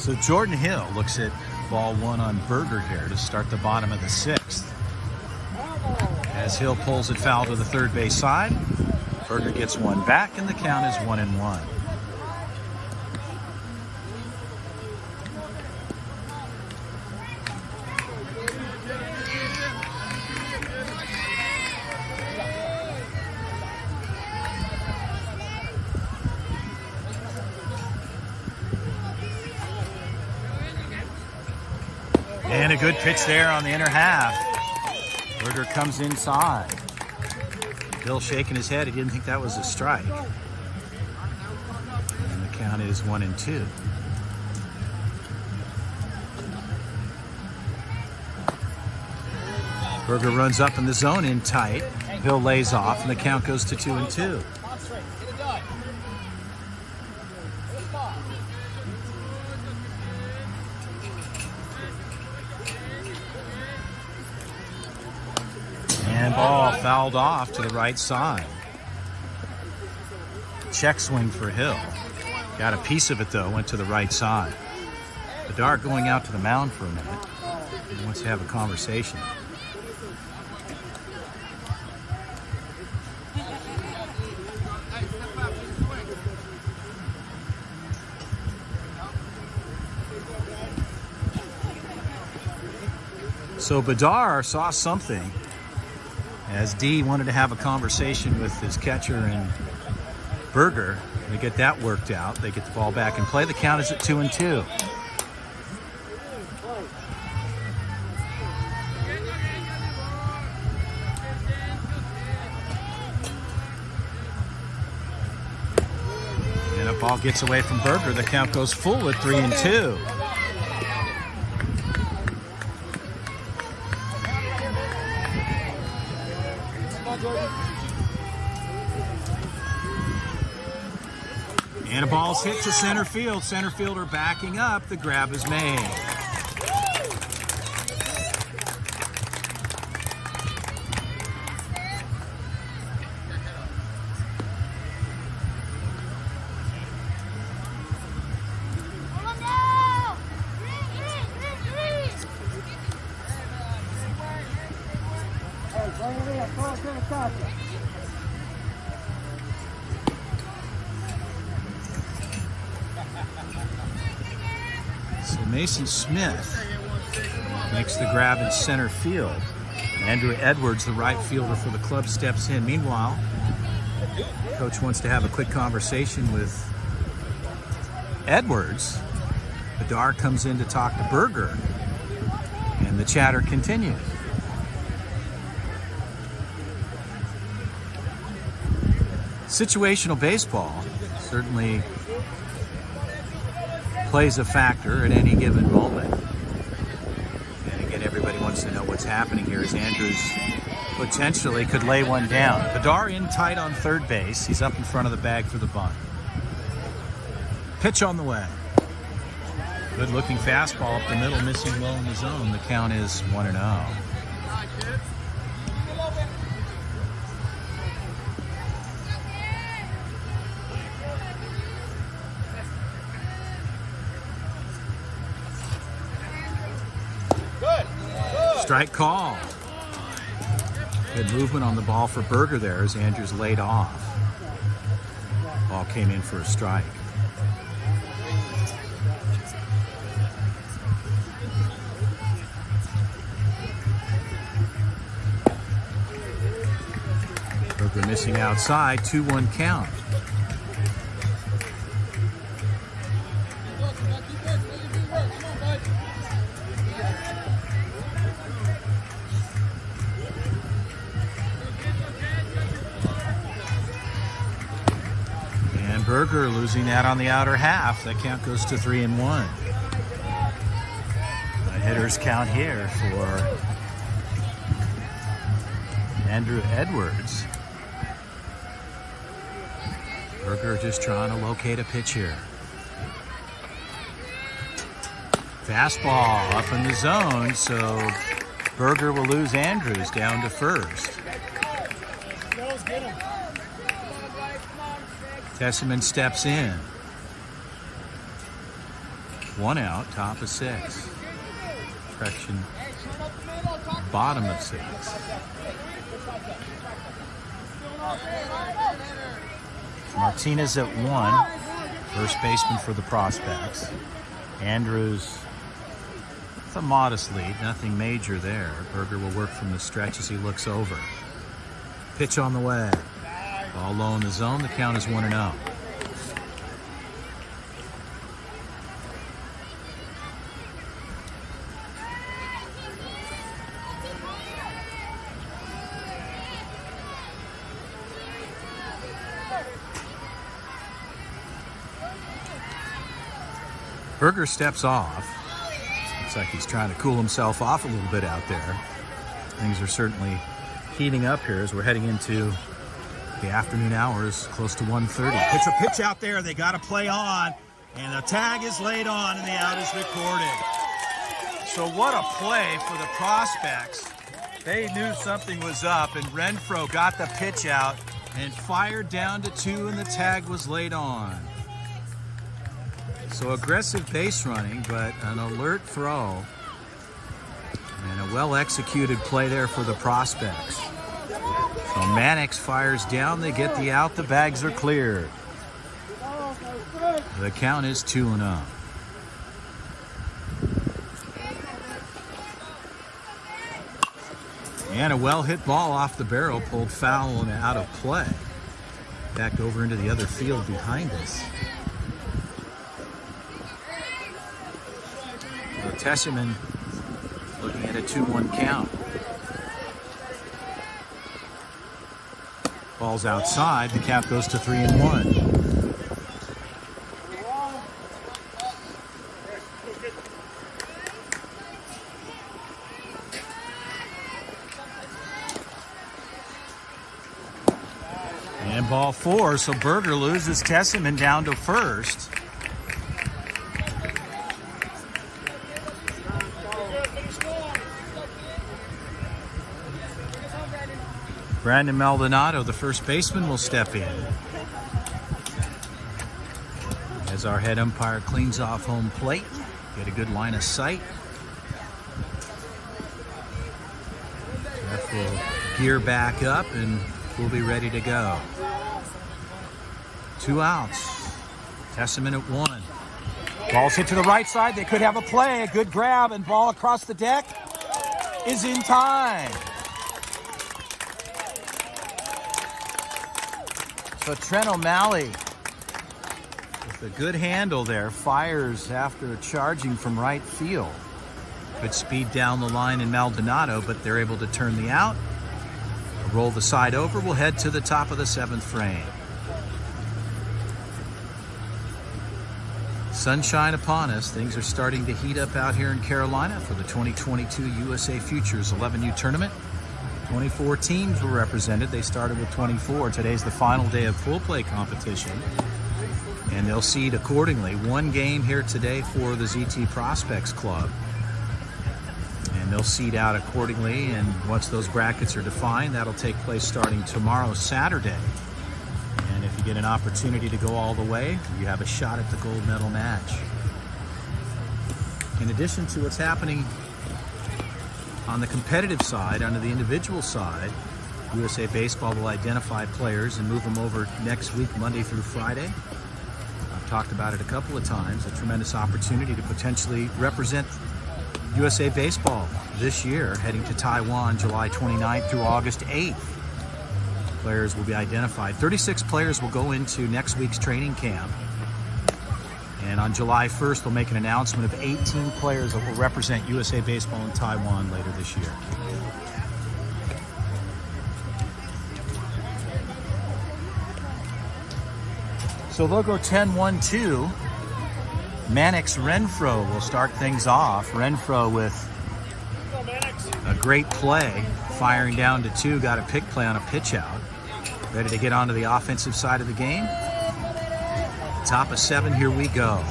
So Jordan Hill looks at ball one on Berger here to start the bottom of the sixth. As Hill pulls it foul to the third base side, Berger gets one back, and the count is 1-1. And a good pitch there on the inner half. Berger comes inside. Bill shaking his head. He didn't think that was a strike. And the count is 1-2. Berger runs up in the zone in tight. Bill lays off, and the count goes to 2-2. And ball fouled off to the right side. Check swing for Hill. Got a piece of it though, went to the right side. Bedard going out to the mound for a minute. He wants to have a conversation. So Bedard saw something as D wanted to have a conversation with his catcher and Berger. They get that worked out. They get the ball back in play. The count is at 2-2. And a ball gets away from Berger. The count goes full at 3-2. And a ball's hit to center field. Center fielder backing up. The grab is made. So Mason Smith makes the grab in center field. Andrew Edwards, the right fielder for the club, steps in. Meanwhile, coach wants to have a quick conversation with Edwards. Bedard comes in to talk to Berger, and the chatter continues. Situational baseball certainly plays a factor at any given moment. And again, everybody wants to know what's happening here as Andrews potentially could lay one down. Bedard in tight on third base. He's up in front of the bag for the bunt. Pitch on the way. Good looking fastball up the middle, missing low in the zone. The count is 1-0. Strike call. Good movement on the ball for Berger there as Andrews laid off. Ball came in for a strike. Berger missing outside, 2-1 count. Berger losing that on the outer half. That count goes to 3-1. A hitter's count here for Andrew Edwards. Berger just trying to locate a pitch here. Fastball up in the zone, so Berger will lose Andrews down to first. Tesseman steps in. 1 out, top of 6. Correction, bottom of 6. Martinez at 1, first baseman for the Prospects. Andrews, it's a modest lead, nothing major there. Berger will work from the stretch as he looks over. Pitch on the way. Ball low in the zone, the count is 1-0. Berger steps off. Looks like he's trying to cool himself off a little bit out there. Things are certainly heating up here as we're heading into the afternoon hours, close to 1:30. Pitch out there, they got to play on, and the tag is laid on and the out is recorded. So what a play for the Prospects. They knew something was up, and Renfro got the pitch out and fired down to 2, and the tag was laid on. So aggressive base running, but an alert throw and a well-executed play there for the Prospects. So Mannix fires down, they get the out, the bags are cleared. The count is 2-0. And a well-hit ball off the barrel, pulled foul and out of play. Back over into the other field behind us. Tesseman looking at a 2-1 count. Ball's outside, the count goes to 3-1. And ball 4, so Berger loses Tesseman down to first. Brandon Maldonado, the first baseman, will step in as our head umpire cleans off home plate. Get a good line of sight. Jeff will gear back up and we'll be ready to go. 2 outs. Tesseman at 1. Ball's hit to the right side. They could have a play. A good grab and ball across the deck is in time. So Trent O'Malley, with a good handle there, fires after charging from right field. Good speed down the line in Maldonado, but they're able to turn the out. Roll the side over. We'll head to the top of the 7th frame. Sunshine upon us. Things are starting to heat up out here in Carolina for the 2022 USA Futures 11U tournament. 24 teams were represented. They started with 24. Today's the final day of full play competition, and they'll seed accordingly. 1 game here today for the ZT Prospects Club, and they'll seed out accordingly. And once those brackets are defined, that'll take place starting tomorrow, Saturday. And if you get an opportunity to go all the way, you have a shot at the gold medal match. In addition to what's happening on the competitive side, on the individual side, USA Baseball will identify players and move them over next week, Monday through Friday. I've talked about it a couple of times, a tremendous opportunity to potentially represent USA Baseball this year, heading to Taiwan July 29th through August 8th. Players will be identified. 36 players will go into next week's training camp. And on July 1st, they'll make an announcement of 18 players that will represent USA Baseball in Taiwan later this year. So they'll go 10-1-2. Mannix Renfro will start things off. Renfro with a great play, firing down to 2, got a pick play on a pitch out. Ready to get onto the offensive side of the game. Top of 7, here we go.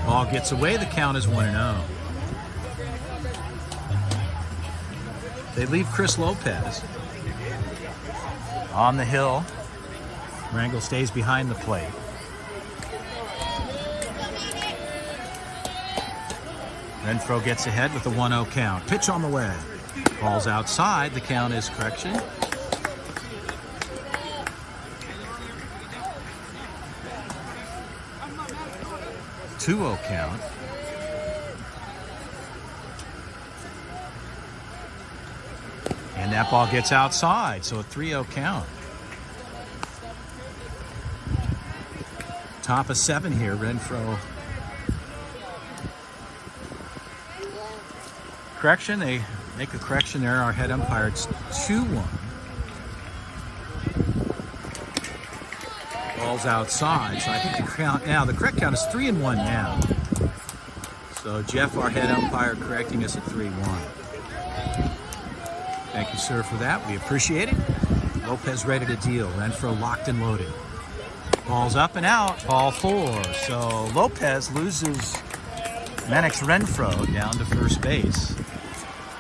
Ball gets away, the count is 1-0. They leave Chris Lopez on the hill. Rangel stays behind the plate. Renfro gets ahead with the 1-0 count. Pitch on the way. Ball's outside. The count is correction. Two-0 count. And that ball gets outside, so a 3-0 count. Top of 7 here, Renfro. Correction, they make a correction there. Our head umpire, it's 2-1. Ball's outside, so I think the count now, the correct count is 3-1 now. So Jeff, our head umpire, correcting us at 3-1. Thank you, sir, for that. We appreciate it. Lopez ready to deal. Renfro locked and loaded. Ball's up and out. Ball 4. So Lopez loses Manix Renfro down to first base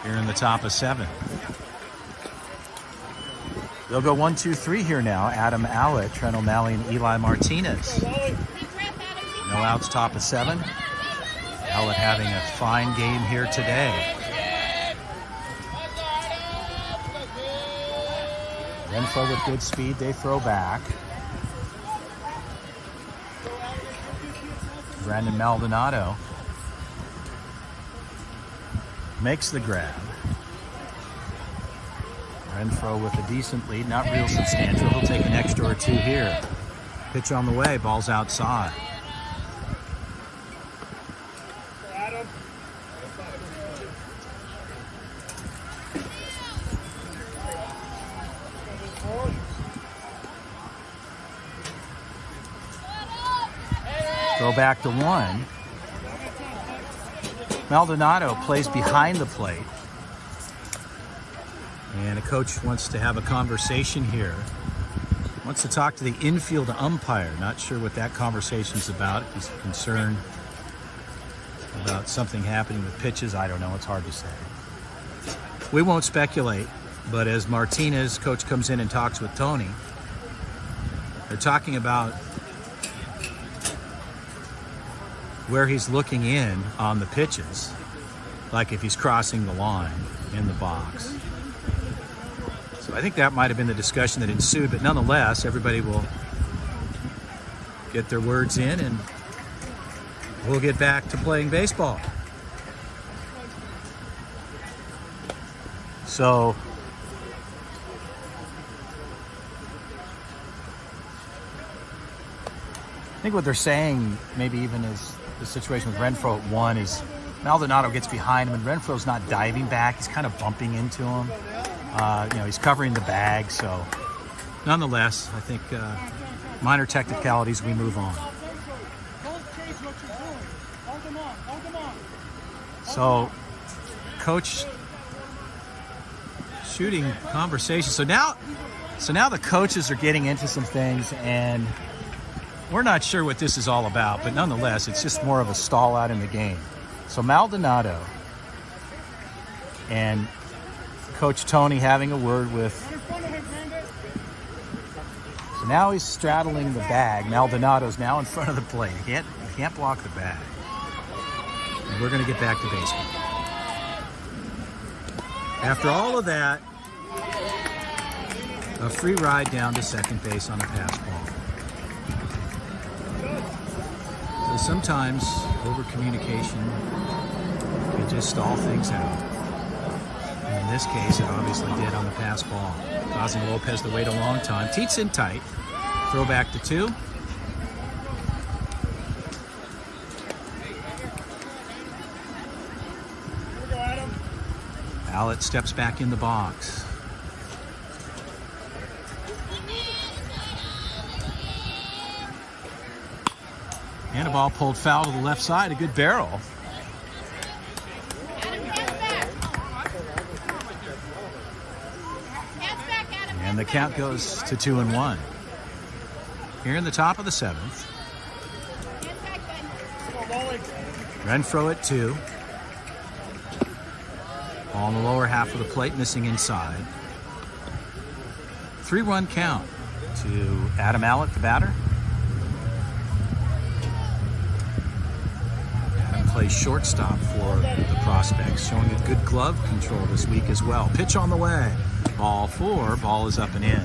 here in the top of 7. They'll go 1, 2, 3 here now. Adam Allett, Trent O'Malley, and Eli Martinez. No outs, top of 7. Allett having a fine game here today. Renfro with good speed, they throw back. Brandon Maldonado makes the grab. Renfro with a decent lead, not real substantial. He'll take an extra or 2 here. Pitch on the way, ball's outside. Throw back to 1. Maldonado plays behind the plate. And a coach wants to have a conversation here. Wants to talk to the infield umpire. Not sure what that conversation's about. If he's concerned about something happening with pitches, I don't know. It's hard to say. We won't speculate, but as Martinez, coach, comes in and talks with Tony, they're talking about where he's looking in on the pitches, like if he's crossing the line in the box. So I think that might have been the discussion that ensued, but nonetheless, everybody will get their words in and we'll get back to playing baseball. So I think what they're saying, maybe even is the situation with Renfro at 1, is Maldonado gets behind him and Renfro's not diving back. He's kind of bumping into him. He's covering the bag. So nonetheless, I think minor technicalities, we move on. So coach shooting conversation. So now the coaches are getting into some things, and we're not sure what this is all about, but nonetheless, it's just more of a stall out in the game. So Maldonado and Coach Tony having a word with. So now he's straddling the bag. Maldonado's now in front of the plate. He can't block the bag. And we're going to get back to baseball. After all of that, a free ride down to second base on a pass ball. So sometimes over-communication can just stall things out. And in this case, it obviously did on the pass ball, causing Lopez to wait a long time. Teats in tight. Throw back to 2. Allett steps back in the box. And a ball pulled foul to the left side. A good barrel. And the count goes to 2-1. Here in the top of the 7th. Renfro at 2. Ball in the lower half of the plate, missing inside. 3-1 count to Adam Allett, the batter. plays shortstop for the Prospects, showing a good glove control this week as well. Pitch on the way. Ball 4. Ball is up and in.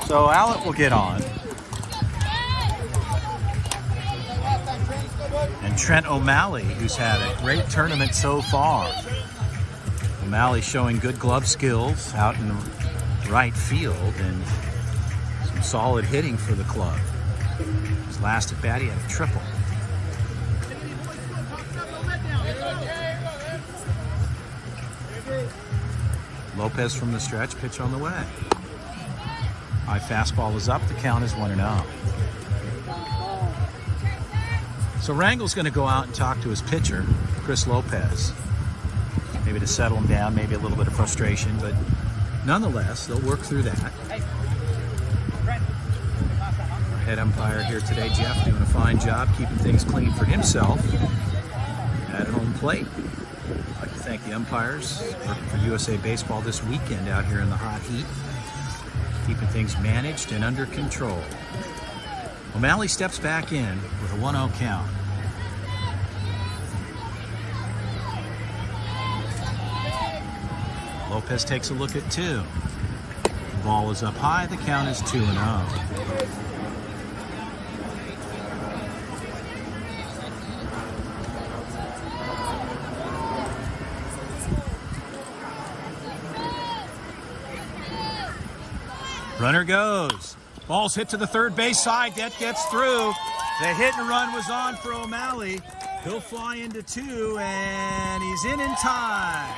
So Allett will get on. And Trent O'Malley, who's had a great tournament so far. O'Malley showing good glove skills out in right field and some solid hitting for the club. His last at bat, he had a triple. Lopez from the stretch, pitch on the way. High fastball is up, the count is 1-0. So Rangel's going to go out and talk to his pitcher, Chris Lopez. Maybe to settle him down, maybe a little bit of frustration, but nonetheless, they'll work through that. Our head umpire here today, Jeff, doing a fine job keeping things clean for himself at home plate. I'd like to thank the umpires working for USA Baseball this weekend out here in the hot heat, keeping things managed and under control. O'Malley steps back in with a 1-0 count. Lopez takes a look at 2. The ball is up high. The count is 2-0. Runner goes. Ball's hit to the third base side. That gets through. The hit and run was on for O'Malley. He'll fly into 2, and he's in time.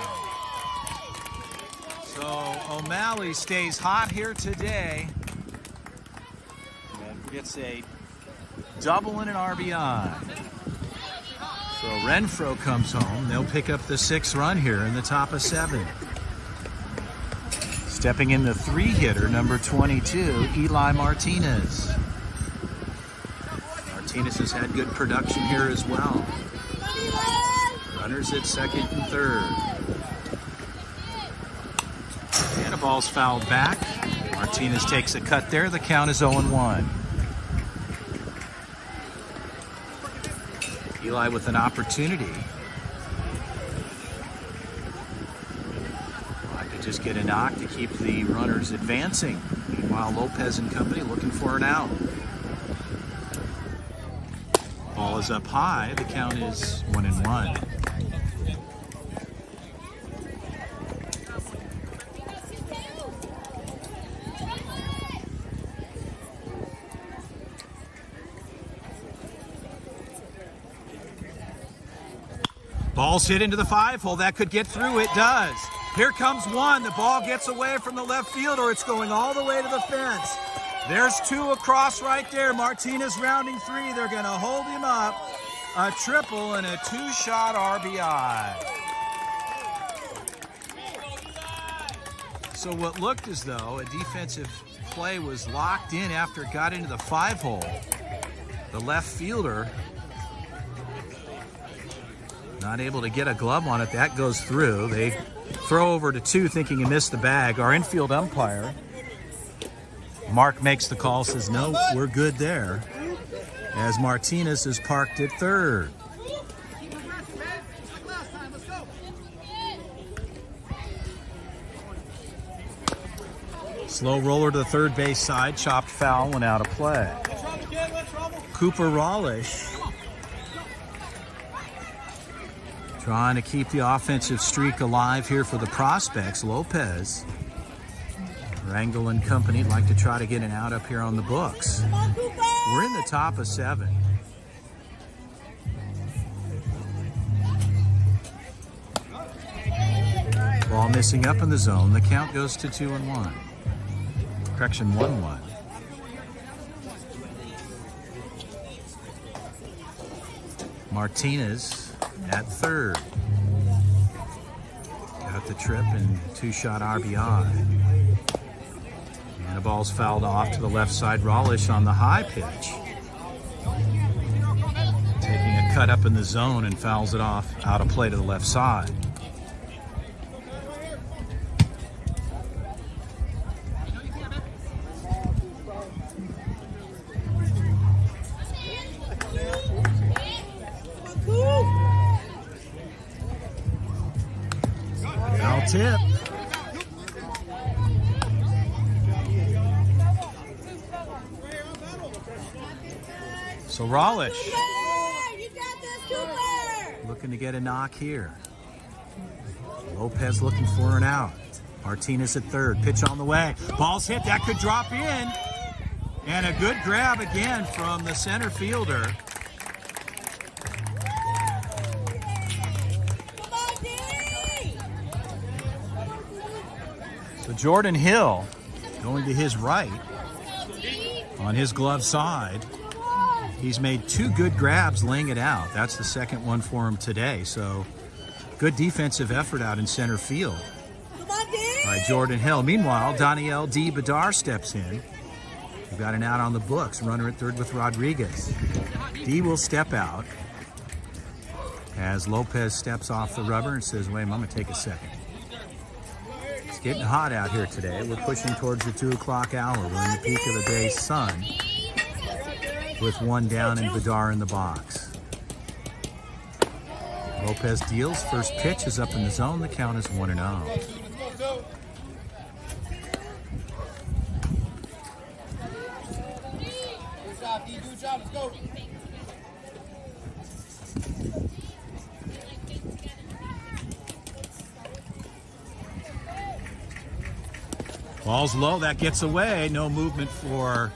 So O'Malley stays hot here today and gets a double and an RBI. So Renfroe comes home. They'll pick up the 6th run here in the top of 7. Stepping in the 3-hitter, number 22, Eli Martinez. Martinez has had good production here as well. Runners at 2nd and 3rd. And a ball's fouled back. Martinez takes a cut there. The count is 0-1. Eli with an opportunity. Just get a knock to keep the runners advancing. Meanwhile, Lopez and company looking for an out. Ball is up high. The count is 1-1. Ball's hit into the 5-hole. That could get through. It does. Here comes 1. The ball gets away from the left fielder. It's going all the way to the fence. There's 2 across right there. Martinez rounding 3. They're going to hold him up. A triple and a 2-shot RBI. So what looked as though a defensive play was locked in after it got into the 5-hole. The left fielder not able to get a glove on it. That goes through. They throw over to 2 thinking he missed the bag. Our infield umpire, Mark, makes the call, says no, we're good there, as Martinez is parked at 3rd. Slow roller to the third base side, chopped foul, went out of play. Cooper Raulish trying to keep the offensive streak alive here for the Prospects. Lopez, Rangel and company like to try to get an out up here on the books. We're in the top of 7. Ball missing up in the zone. The count goes to 2-1. Correction, 1-1. Martinez at 3rd. Got the trip and 2-shot RBI. And the ball's fouled off to the left side. Raulish on the high pitch. Taking a cut up in the zone and fouls it off out of play to the left side. tip. So Raulich Cooper, you got this, Cooper. looking to get a knock here. Lopez looking for an out. Martinez at third. Pitch on the way. Ball's hit. That could drop in. And a good grab again from the center fielder. Come on, D. So Jordan Hill going to his right on his glove side. He's made 2 good grabs laying it out. That's the second one for him today. So good defensive effort out in center field Come on, D. by Jordan Hill. Meanwhile, Daniel D. Bedar steps in. We've got an out on the books. Runner at third with Rodriguez. D will step out as Lopez steps off the rubber and says, wait, I'm going to take a second. It's getting hot out here today. We're pushing towards the 2 o'clock hour. We're in the peak of the day's sun with 1 down and Bedar in the box. Lopez deals. First pitch is up in the zone. The count is 1-0. Ball's low, that gets away. No movement for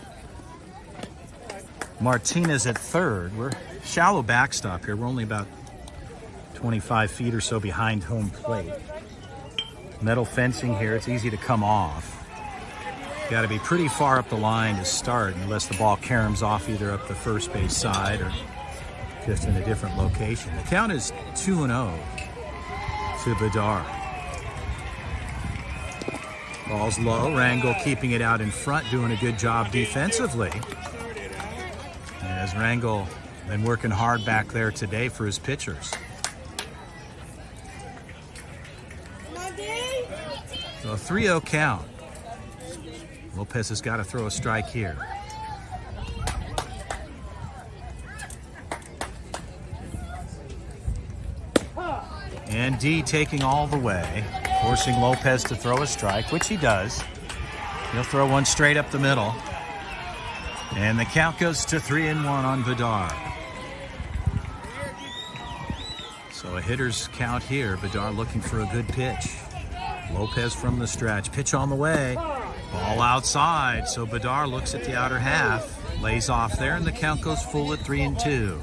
Martinez at third. We're shallow backstop here. We're only about 25 feet or so behind home plate. Metal fencing here, it's easy to come off. Got to be pretty far up the line to start unless the ball caroms off either up the first base side or just in a different location. The count is 2-0 to Bedar. Ball's low. Rangel keeping it out in front, doing a good job defensively. As Rangel been working hard back there today for his pitchers. Come on, D. So a 3-0 count. Lopez has got to throw a strike here. And D taking all the way, forcing Lopez to throw a strike, which he does. He'll throw one straight up the middle. And the count goes to 3-1 on Bedar. So a hitter's count here. Bedar looking for a good pitch. Lopez from the stretch. Pitch on the way. Ball outside. So Bedar looks at the outer half. Lays off there, and the count goes full at 3-2.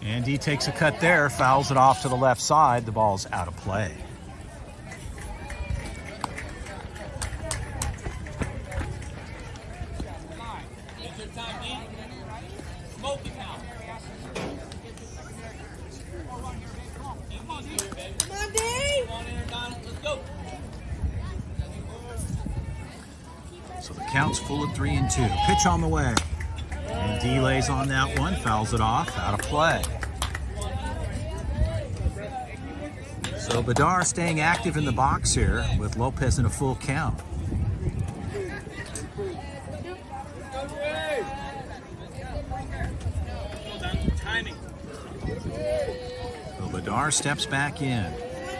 And he takes a cut there, fouls it off to the left side. The ball's out of play. Come on, D. So the count's full at 3-2. Pitch on the way. And D lays on that one, fouls it off, out of play. So Bedar staying active in the box here with Lopez in a full count. So Bedar steps back in.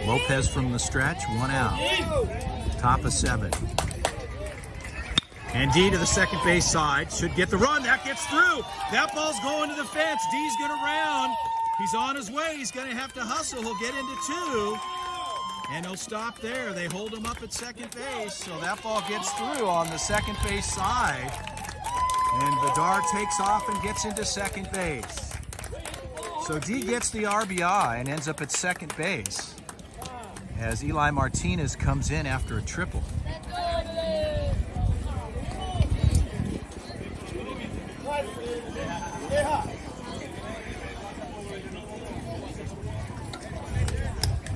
Lopez from the stretch, 1 out. Top of 7. And D to the second base side. Should get the run. That gets through. That ball's going to the fence. D's going to round. He's on his way. He's going to have to hustle. He'll get into 2. And he'll stop there. They hold him up at second base. So that ball gets through on the second base side. And Bedar takes off and gets into second base. So D gets the RBI and ends up at second base as Eli Martinez comes in after a triple.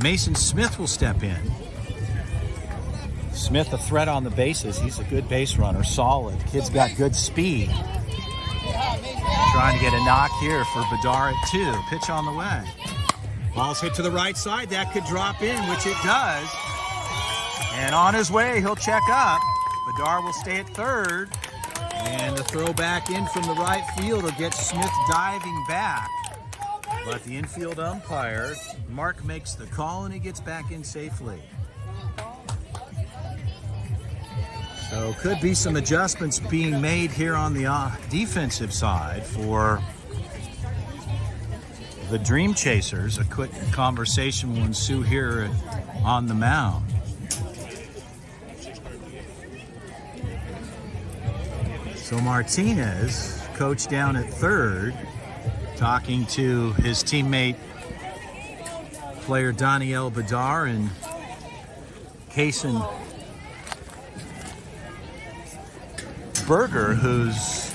Mason Smith will step in. Smith a threat on the bases. He's a good base runner, solid. Kid's got good speed. Trying to get a knock here for Bedar at 2. Pitch on the way. Ball's hit to the right side. That could drop in, which it does. And on his way, he'll check up. Bedard will stay at third. And the throw back in from the right field will get Smith diving back. But the infield umpire, Mark, makes the call and he gets back in safely. So could be some adjustments being made here on the defensive side for the Dreamchasers. A quick conversation will ensue here on the mound. So Martinez, coach down at third, talking to his teammate, player Daniel Bedard, and Kaysen Berger, who's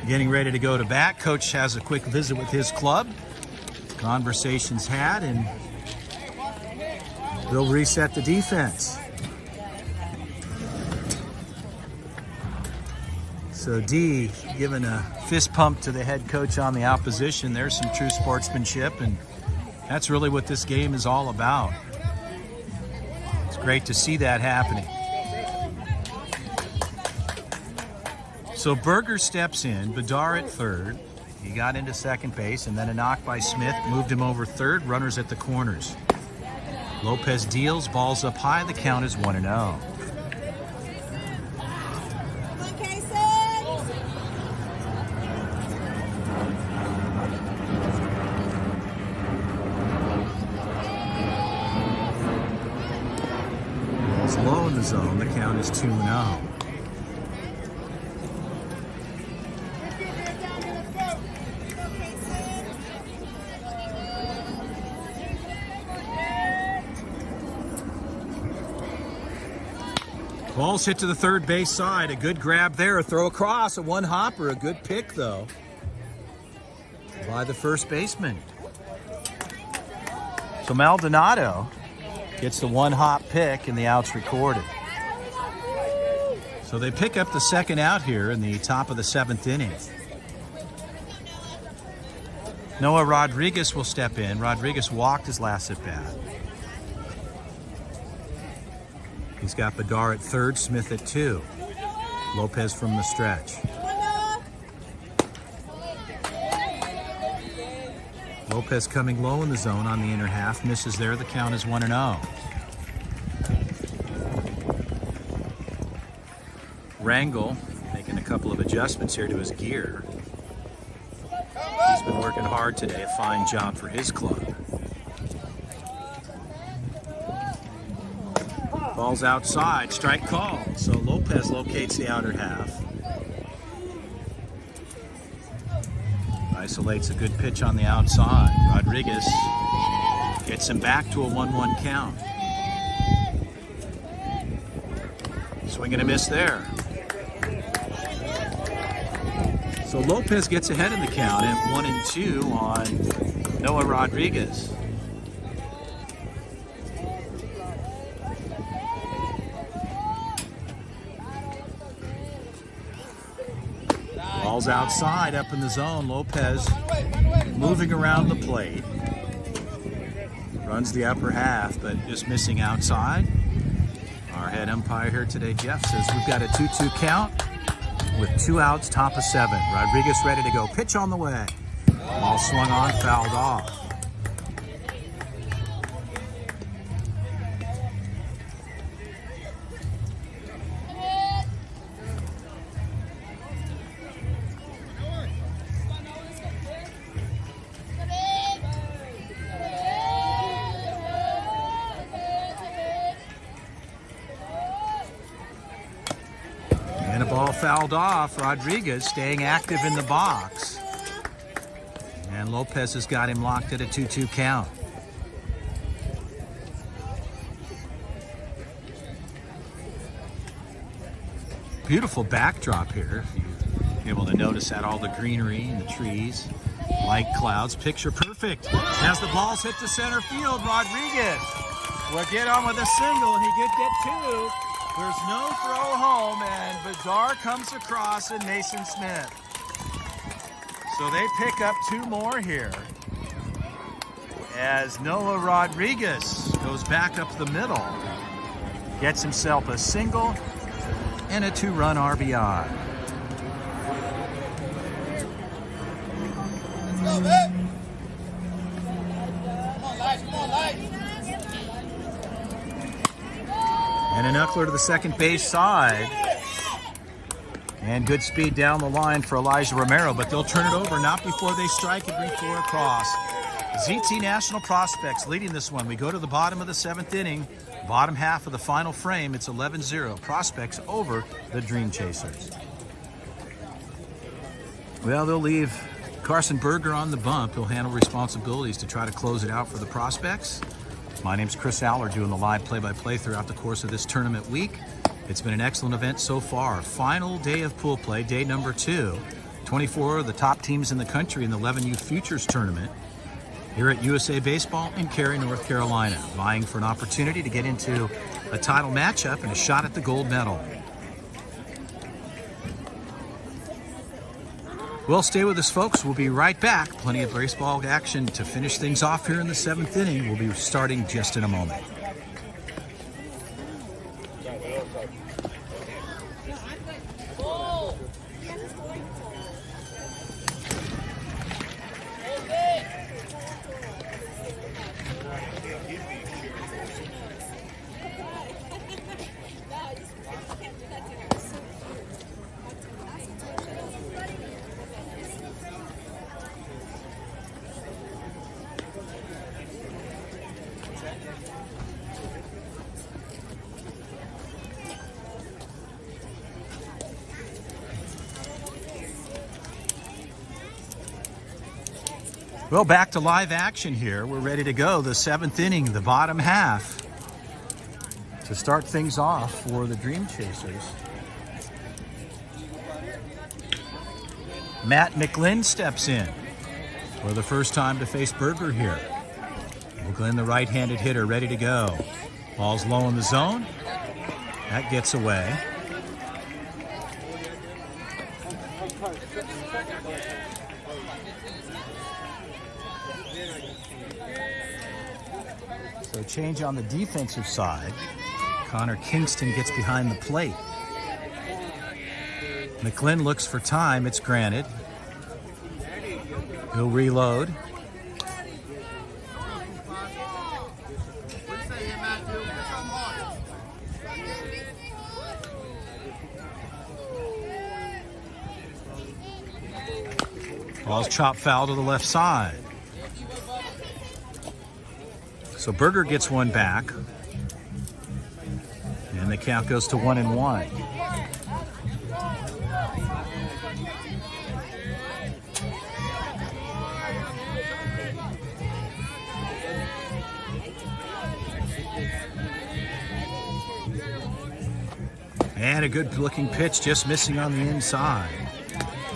getting ready to go to bat. Coach has a quick visit with his club. Conversations had, and they'll reset the defense. So D giving a fist pump to the head coach on the opposition. There's some true sportsmanship, and that's really what this game is all about. It's great to see that happening. So Berger steps in, Bedard at third. He got into second base, and then a knock by Smith moved him over third. Runners at the corners. Lopez deals, balls up high. The count is 1-0. It's low in the zone. The count is 2-0. Ball's hit to the third base side. A good grab there. A throw across. A one hopper. A good pick, though, by the first baseman. So Maldonado gets the one hop pick, and the out's recorded. So they pick up the second out here in the top of the seventh inning. Noah Rodriguez will step in. Rodriguez walked his last at bat. He's got Bedard at third, Smith at two. Lopez from the stretch. Lopez coming low in the zone on the inner half. Misses there. The count is 1-0. Rangel making a couple of adjustments here to his gear. He's been working hard today. A fine job for his club. Ball's outside, strike call. So Lopez locates the outer half. Isolates a good pitch on the outside. Rodriguez gets him back to a 1-1 count. Swing and a miss there. So Lopez gets ahead in the count at 1-2 on Noah Rodriguez. Ball's outside, up in the zone. Lopez moving around the plate. Runs the upper half, but just missing outside. Our head umpire here today, Jeff, says we've got a 2-2 count with 2 outs, top of 7. Rodriguez ready to go. Pitch on the way. Ball swung on, fouled off. And a ball fouled off. Rodriguez staying active in the box. And Lopez has got him locked at a 2-2 count. Beautiful backdrop here. If you're able to notice that, all the greenery and the trees, light clouds, picture perfect. As the ball's hit to center field, Rodriguez will get on with a single, and he could get 2. There's no throw home, and Bedard comes across and Mason Smith. So they pick up 2 more here as Noah Rodriguez goes back up the middle. gets himself a single and a 2-run RBI. Let's go, man. Come on, Lights. Come on, Lights. And a knuckler to the second base side. And good speed down the line for Elijah Romero, but they'll turn it over, not before they strike and bring 4 across. ZT National Prospects leading this one. We go to the bottom of the 7th inning, bottom half of the final frame. It's 11-0. Prospects over the Dreamchasers. Well, they'll leave Carson Berger on the bump. He'll handle responsibilities to try to close it out for the Prospects. My name's Chris Aller, doing the live play-by-play throughout the course of this tournament week. It's been an excellent event so far. Final day of pool play, day number 2. 24 of the top teams in the country in the 11U Futures Tournament here at USA Baseball in Cary, North Carolina, vying for an opportunity to get into a title matchup and a shot at the gold medal. Well, stay with us, folks. We'll be right back. Plenty of baseball action to finish things off here in the 7th inning. We'll be starting just in a moment. Well, back to live action here. We're ready to go. The 7th inning, the bottom half, to start things off for the Dreamchasers. Matt McGlynn steps in for the first time to face Berger here. McGlynn, the right-handed hitter, ready to go. Ball's low in the zone. That gets away. So change on the defensive side. Connor Kingston gets behind the plate. McGlynn looks for time. It's granted. He'll reload. Ball's chopped foul to the left side. So Berger gets one back. And the count goes to 1-1. And a good looking pitch, just missing on the inside.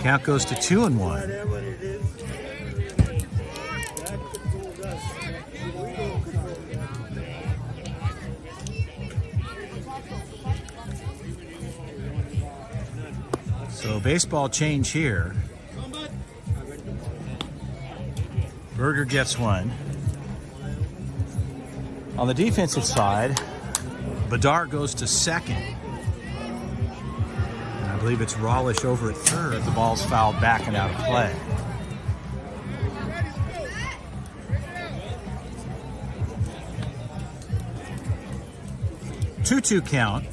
Count goes to 2-1. So baseball change here. Berger gets one. On the defensive side, Bedard goes to second. And I believe it's Rawlish over at third. The ball's fouled back and out of play. Two-two count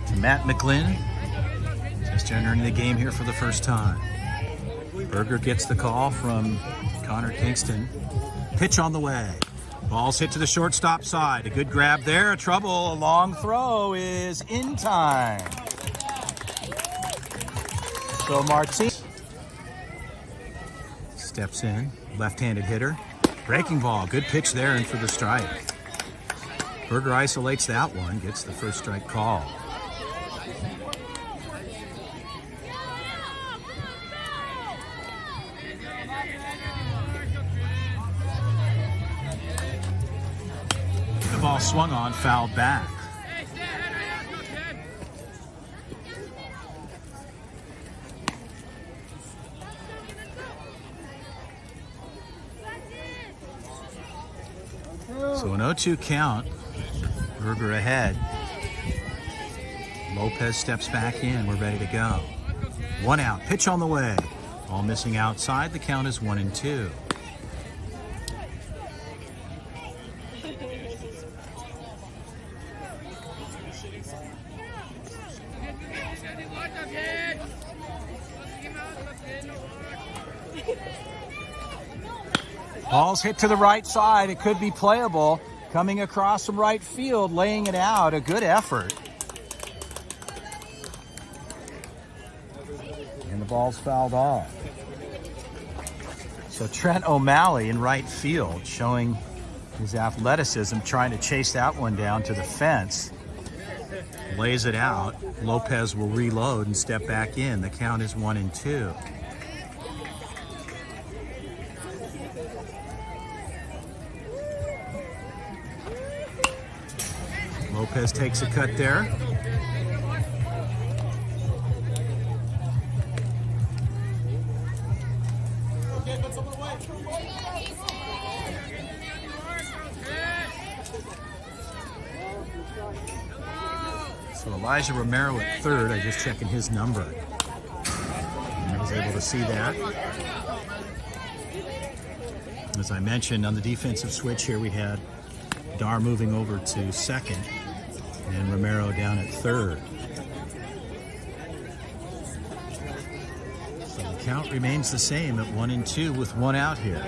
to Matt McGlynn. Just entering the game here for the first time. Berger gets the call from Connor Kingston. Pitch on the way. Ball's hit to the shortstop side. A good grab there. A trouble. A long throw is in time. So Martin steps in. Left-handed hitter. Breaking ball. Good pitch there and for the strike. Berger isolates that one. Gets the first strike call. The ball swung on, fouled back. So an 0-2 count Berger ahead. Lopez steps back in. We're ready to go. 1 out. Pitch on the way. All missing outside. The count is 1-2. Ball's hit to the right side. It could be playable. Coming across from right field, laying it out. A good effort. And the ball's fouled off. So Trent O'Malley in right field, showing his athleticism, trying to chase that one down to the fence. Lays it out. Lopez will reload and step back in. The count is 1-2. Lopez takes a cut there. So Elijah Romero at third. I just checking his number. And I was able to see that. As I mentioned, on the defensive switch here, we had Dar moving over to second and Romero down at third. So the count remains the same at 1-2 with 1 out here.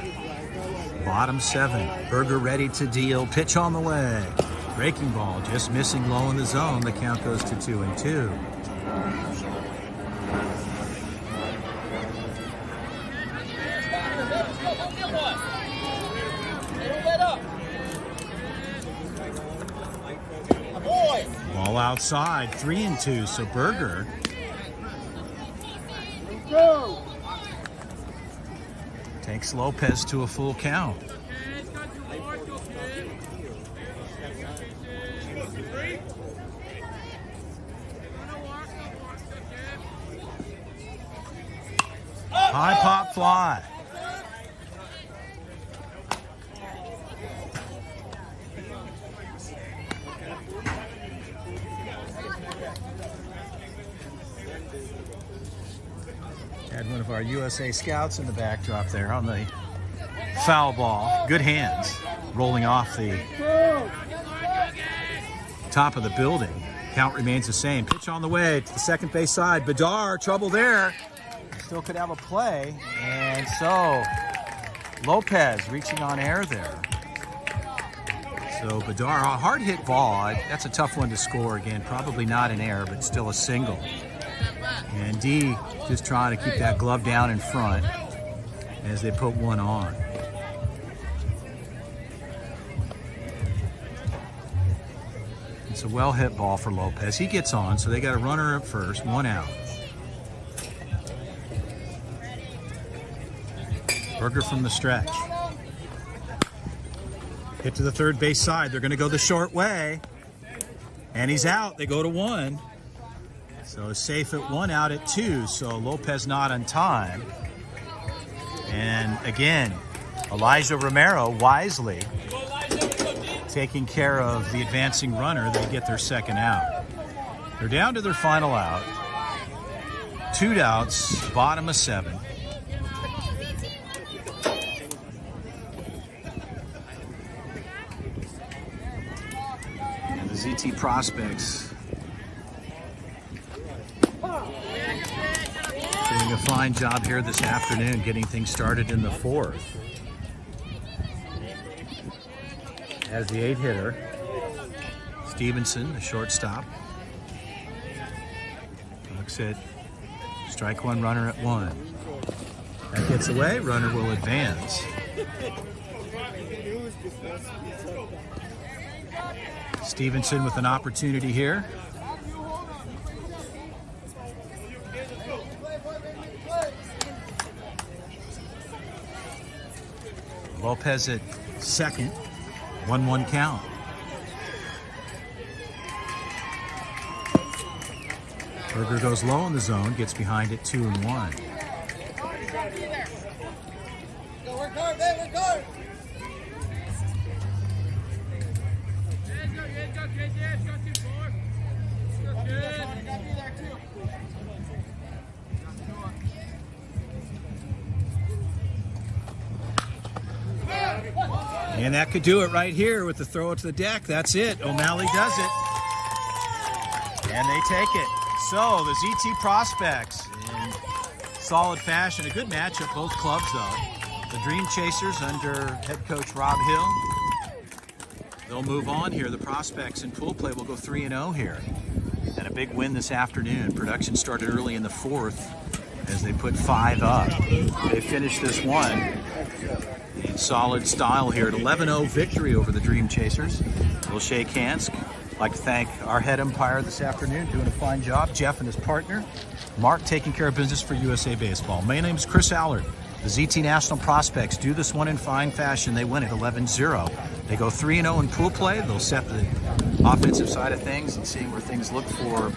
Bottom 7. Berger ready to deal. Pitch on the way. Breaking ball just missing low in the zone. The count goes to 2-2. Ball outside, 3-2. So Berger takes Lopez to a full count. High pop fly. Had one of our USA scouts in the backdrop there on the foul ball. Good hands rolling off the top of the building. Count remains the same. Pitch on the way to the second base side. Bedar, trouble there. Still could have a play. And so Lopez reaching on air there. So Bedar, a hard hit ball. That's a tough one to score again. Probably not an error, but still a single. And D just trying to keep that glove down in front as they put one on. It's a well hit ball for Lopez. He gets on, so they got a runner at first, 1 out. Berger from the stretch. Hit to the third base side. They're going to go the short way. And he's out. They go to 1. So safe at 1, out at 2. So Lopez not on time. And again, Elijah Romero wisely taking care of the advancing runner. They get their second out. They're down to their final out. 2 outs, bottom of 7. And the ZT Prospects doing a fine job here this afternoon, getting things started in the 4th. As the 8-hitter, Stevenson, the shortstop, looks at strike 1, runner at 1. That gets away, runner will advance. Stevenson with an opportunity here. Lopez at second, 1-1 count. Berger goes low in the zone, gets behind it 2-1. And that could do it right here with the throw it to the deck. That's it. O'Malley does it. And they take it. So the ZT Prospects in solid fashion. A good matchup, both clubs though. The Dream Chasers under head coach Rob Hill. They'll move on here. The Prospects in pool play will go 3-0 here. And a big win this afternoon. Production started early in the fourth as they put 5 up. They finished this one in solid style here. At 11-0 victory over the Dream Chasers. We'll shake hands. I'd like to thank our head umpire this afternoon, doing a fine job. Jeff and his partner, Mark, taking care of business for USA Baseball. My name is Chris Allard. The ZT National Prospects do this one in fine fashion. They win at 11-0. They go 3-0 in pool play. They'll set the offensive side of things and see where things look for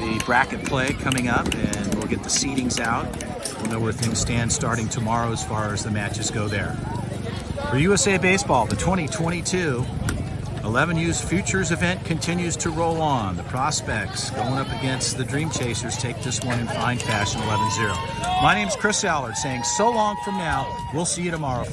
the bracket play coming up, and we'll get the seedings out. We'll know where things stand starting tomorrow as far as the matches go there. For USA Baseball, the 2022 11U's Futures event continues to roll on. The Prospects going up against the Dream Chasers take this one in fine fashion, 11-0. My name's Chris Allard saying so long from now. We'll see you tomorrow, folks.